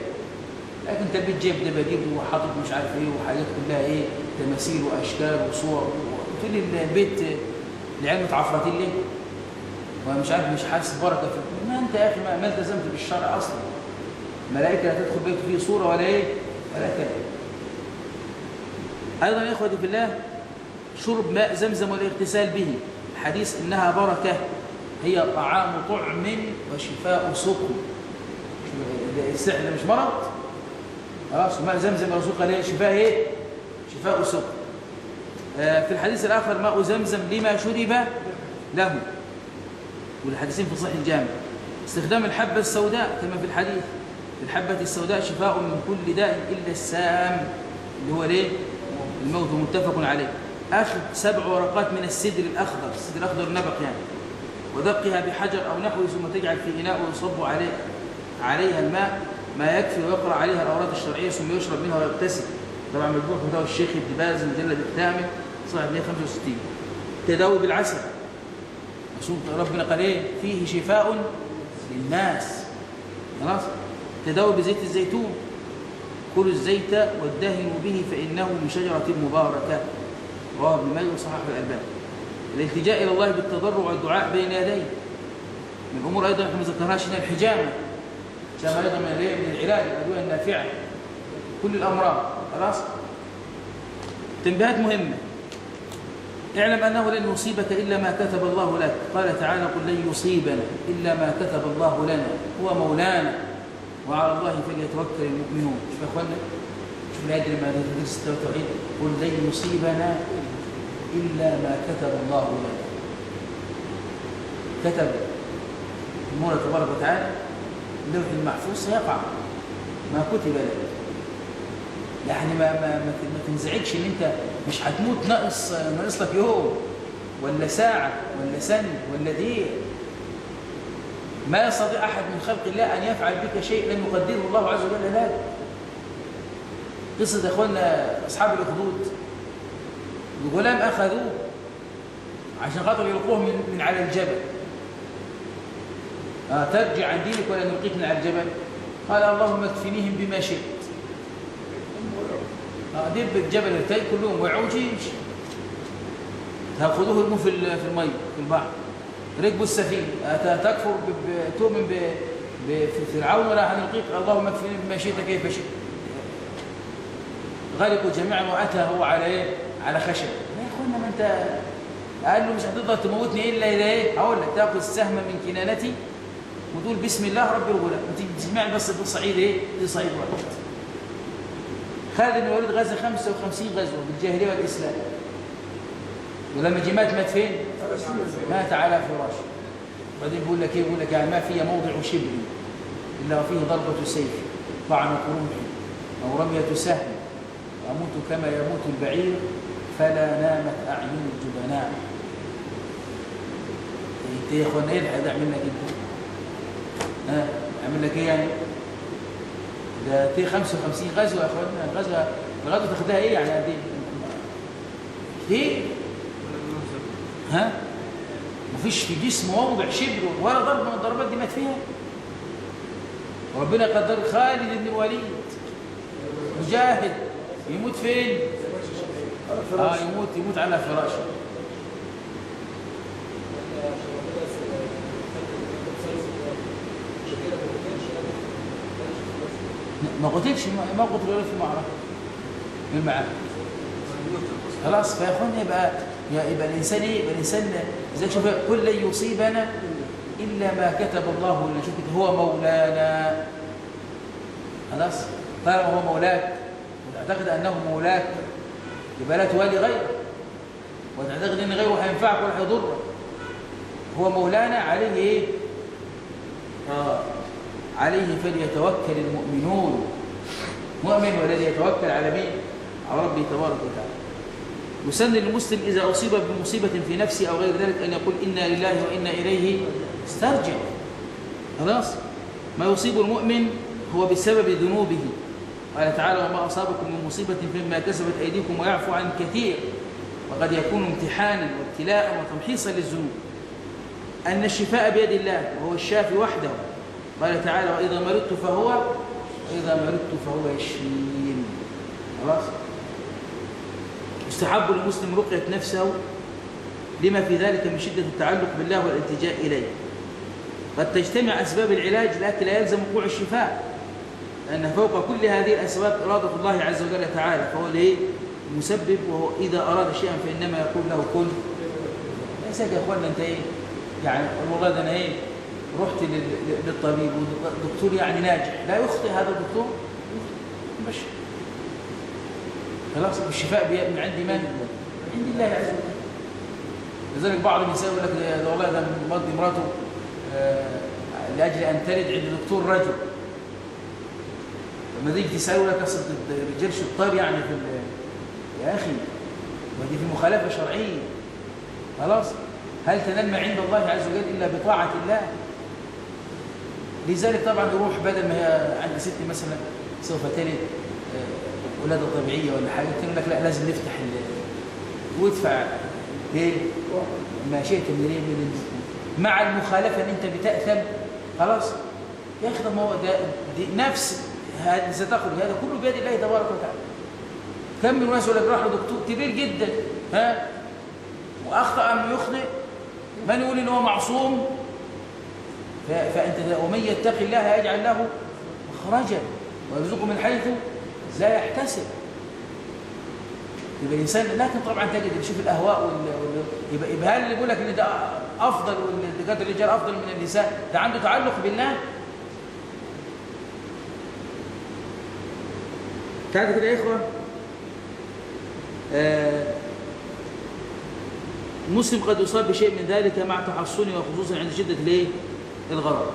لكن انت البيت جايب دباديب وحاطط مش عارف ايه وحاجات كلها ايه تماثيل واشكال وصور. تقول لي البيت العيال متعفرتين ليه؟ ومش عارف مش حاسس بركه في ما انت يا اخي ما التزمت بالشرع اصلا. ملائكه لا تدخل بيت فيه صوره ولا ايه ولا كلام. ايضا يا اخوتي في الله شرب ماء زمزم والاغتسال به، الحديث انها بركه، هي طعام طعم وشفاء سقم. السحر ده مش مرض خلاص، ماء زمزم رزقا ليه شفاء ايه؟ شفاء سقم. في الحديث الاخر ماء زمزم لما شرب له، والحديثين في صحيح الجامع. استخدام الحبه السوداء كما في الحديث، الحبه السوداء شفاء من كل داء الا السام اللي هو ليه؟ الموت، متفق عليه. اخذ 7 ورقات من السدر الاخضر، السدر الاخضر النبق يعني، ودقها بحجر او نحوه ثم تجعل في اناء ويصب عليها الماء ما يكفي، ويقرا عليها الاوراد الشرعيه ثم يشرب منها ويغتسل. طبعا مجموع فتاوى الشيخ ابن باز المجلد الثامن صفحه 165. تداوي بالعسل، ربنا قال ايه؟ فيه شفاء للناس. خلاص. تداوي بزيت الزيتون، كلوا الزيت وادهنوا به فانه من شجره مباركه، رواه ابن ماجه وصححه الالباني. الالتجاء الى الله بالتضرع والدعاء بين يديه من الامور ايضا احنا ما ذكرناش هنا الحجامه، كما ايضا من العلاج الادويه النافعه كل الامراض. خلاص. تنبيهات مهمه. اعلم انه لن يصيبك الا ما كتب الله لك، قال تعالى قل لن يصيبنا الا ما كتب الله لنا هو مولانا وعلى الله فليتوكل المؤمنون. شوف يا اخوانا، شوف الايه لما تدرس التوحيد، قل لن يصيبنا الا ما كتب الله لنا. كتب المولى تبارك وتعالى اللوح المحفوظ سيقع ما كتب لك. يعني ما تنزعجش ان انت مش هتموت ناقص لك يوم ولا ساعه ولا سنه ولا دقيقه. ما يستطيع احد من خلق الله ان يفعل بك شيء لن يقدره الله عز وجل لك. قصه اخواننا اصحاب الاخدود، الغلام اخذوه عشان خاطر يلقوه من على الجبل. ترجع عن دينك ولا نلقيك من على الجبل؟ قال اللهم اكفنيهم بما شئت. دب الجبل ارتاي كلهم ويعوج يمشي. تاخذوه يرموه في المي في البحر. ركبوا السفينه، تكفر تؤمن بفرعون ولا هنلقيك؟ اللهم اكفني بما شئت كيف شئت. غرقوا جميعا واتى هو على ايه؟ على خشب. يا اخوانا ما انت قال له مش هتقدر تموتني الا اذا ايه؟ هقول لك تاخذ السهم من كنانتي وتقول بسم الله رب الغلام، وتيجي تسمعني بس في الصعيد ايه؟ في صعيد واحد. خالد بن الوليد غزا 55 غزوه بالجاهليه والاسلام. ولما جه مات فين؟ مات على فراشه. بعدين بيقول لك ايه؟ بيقول لك يعني ما في موضع شبر الا وفيه ضربه سيف، طعن قرمح او رميه سهم، اموت كما يموت البعير فلا نامت اعين الجبناء. انت يا اخوان ايه اللي هيعمل لك انت؟ اعمل لك ايه يعني؟ ده 55 غزوه يا اخوانا، الغزوه تاخدها ايه يعني قد ايه؟ مفيش في جسمه موضع شبر ولا ضربه من الضربات دي مات فيها. ربنا قدر خالد بن الوليد مجاهد يموت فين؟ يموت على فراشه. ما قتلش، ما قتل ولا في المعركه من معاه. خلاص. فيا اخوانا يبقى الانسان ايه؟ يبقى الانسان زي شوف كل لن يصيبنا الا ما كتب الله لنا. شوف هو مولانا. خلاص. طالما هو مولاك وتعتقد انه مولاك يبقى لا توالي غيره، وتعتقد ان غيره هينفعك ولا هيضرك. هو مولانا عليه ايه؟ عليه فليتوكل المؤمنون. مؤمن والذي يتوكل على مين؟ على ربه تبارك وتعالى. يسن للمسلم إذا أصيب بمصيبة في نفسه أو غير ذلك أن يقول إنا لله وإنا إليه استرجع. خلاص. ما يصيب المؤمن هو بسبب ذنوبه. قال تعالى وما أصابكم من مصيبة فيما كسبت أيديكم ويعفو عن كثير، وقد يكون امتحانا وابتلاء وتمحيصا للذنوب. أن الشفاء بيد الله وهو الشافي وحده. قال تعالى وإذا مرضت فهو يشفين. خلاص. يستحب للمسلم رقية نفسه لما في ذلك من شدة التعلق بالله والالتجاء إليه. قد تجتمع أسباب العلاج لكن لا يلزم وقوع الشفاء، لأن فوق كل هذه الأسباب إرادة الله عز وجل تعالى، فهو ليه مسبب، وهو إذا أراد شيئا فإنما يقول له كن. ليس يا إخواننا أنت إيه يعني والله ده أنا إيه رحت للطبيب والدكتور يعني ناجح، لا يخطئ هذا الدكتور، مش خلاص الشفاء من عند من؟ عند الله عز وجل. لذلك بعض النساء يقول لك ده والله ده مضي مراته لاجل ان تلد عند دكتور رجل. لما تيجي تساله لك اصل الرجال شطار يعني في يا اخي ودي في مخالفه شرعيه. خلاص هل تنال ما عند الله عز وجل الا بطاعه الله؟ لذلك طبعا يروح بدل ما هي عند ست مثلا سوف تلد ولاده طبيعيه ولا حاجه، تقول لك لا لازم نفتح وادفع ايه ما شئت من مع المخالفه ان انت بتاثم. خلاص يا اخي ما هو ده نفس هذا ستخرج، هذا كله بيد الله تبارك وتعالى. كم من الناس يقول لك راح لدكتور كبير جدا ها واخطا ام يخطئ، من يقول ان هو معصوم؟ فانت ومن يتق الله يجعل له مخرجا ويرزقه من حيث لا يحتسب. يبقى الانسان لكن طبعا تجد يشوف الاهواء يبقى هل اللي يقول لك ان ده افضل والدكاتره الرجال افضل من النساء ده عنده تعلق بالله؟ تعرف كده يا اخوه المسلم قد يصاب بشيء من ذلك مع تحصنه وخصوصا عند شده الايه؟ الغضب.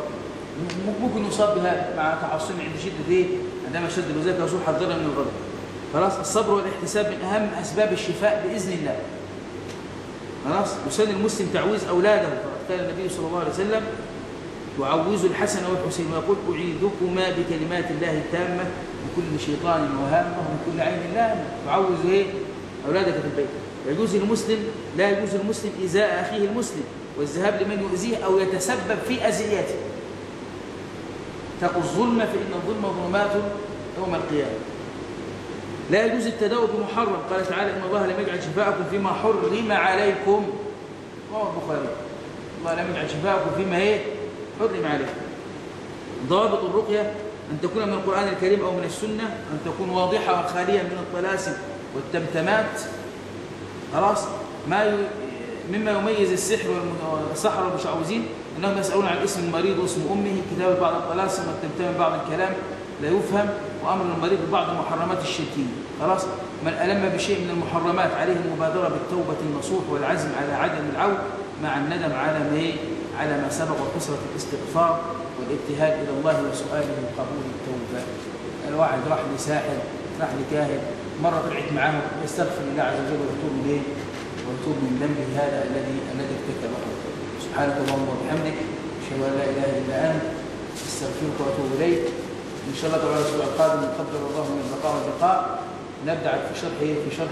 ممكن يصاب بها مع تحصنه عند شده ايه؟ عندما شد الوزن يصور حذرا من الغضب. خلاص الصبر والاحتساب من اهم اسباب الشفاء باذن الله. خلاص يسن المسلم تعويذ اولاده، قال النبي صلى الله عليه وسلم يعوذ الحسن والحسين ويقول اعيذكما بكلمات الله التامه من كل شيطان وهامه ومن كل عين لامه. تعوذ ايه؟ اولادك في البيت. لا يجوز المسلم ايذاء اخيه المسلم والذهاب لمن يؤذيه او يتسبب في اذيته. اتقوا الظلم فان الظلم ظلمات يوم القيامه. لا يجوز التداوي بمحرم، قال تعالى ان الله لم يجعل شفاءكم فيما حرم عليكم. رواه البخاري الله لم يجعل شفاءكم فيما ايه؟ حرم عليكم. ضوابط الرقيه ان تكون من القران الكريم او من السنه، ان تكون واضحه وخاليه من الطلاسم والتمتمات. خلاص مما يميز السحر والسحر والمشعوذين انهم يسالون عن اسم المريض واسم امه، كتابه بعض الطلاسم والتمتم بعض الكلام لا يفهم، وامر المريض ببعض المحرمات الشركيه. خلاص من الم بشيء من المحرمات عليه المبادره بالتوبه النصوح والعزم على عدم العود مع الندم على ما سبق وكثره الاستغفار والابتهال الى الله وسؤاله قبول التوبه. الواحد راح لساحر راح لكاهن مره طلعت معاه يستغفر الله عز وجل ويتوب من ذنبه هذا الذي ارتكبه. سبحانك اللهم وبحمدك اشهد ان لا اله الا انت استغفرك واتوب اليك. ان شاء الله تعالى الاسبوع القادم قدر الله من البقاء والبقاء نبدا في شرح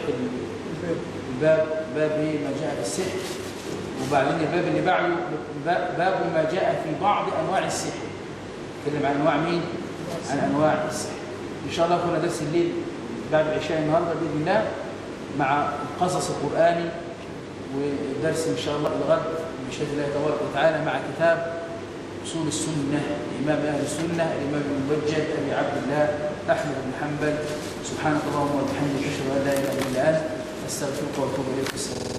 الباب ما جاء في السحر، وبعدين الباب اللي بعده باب ما جاء في بعض انواع السحر. نتكلم عن انواع مين؟ عن انواع السحر. ان شاء الله كنا درس الليل بعد العشاء النهارده باذن الله مع القصص القراني، ودرس ان شاء الله الغد بشهاده الله تبارك وتعالى مع كتاب اصول السنه لامام اهل السنه الامام المبجل ابي عبد الله احمد بن حنبل. سبحانك اللهم وبحمدك اشهد ان لا اله الا انت استغفرك واتوب اليك.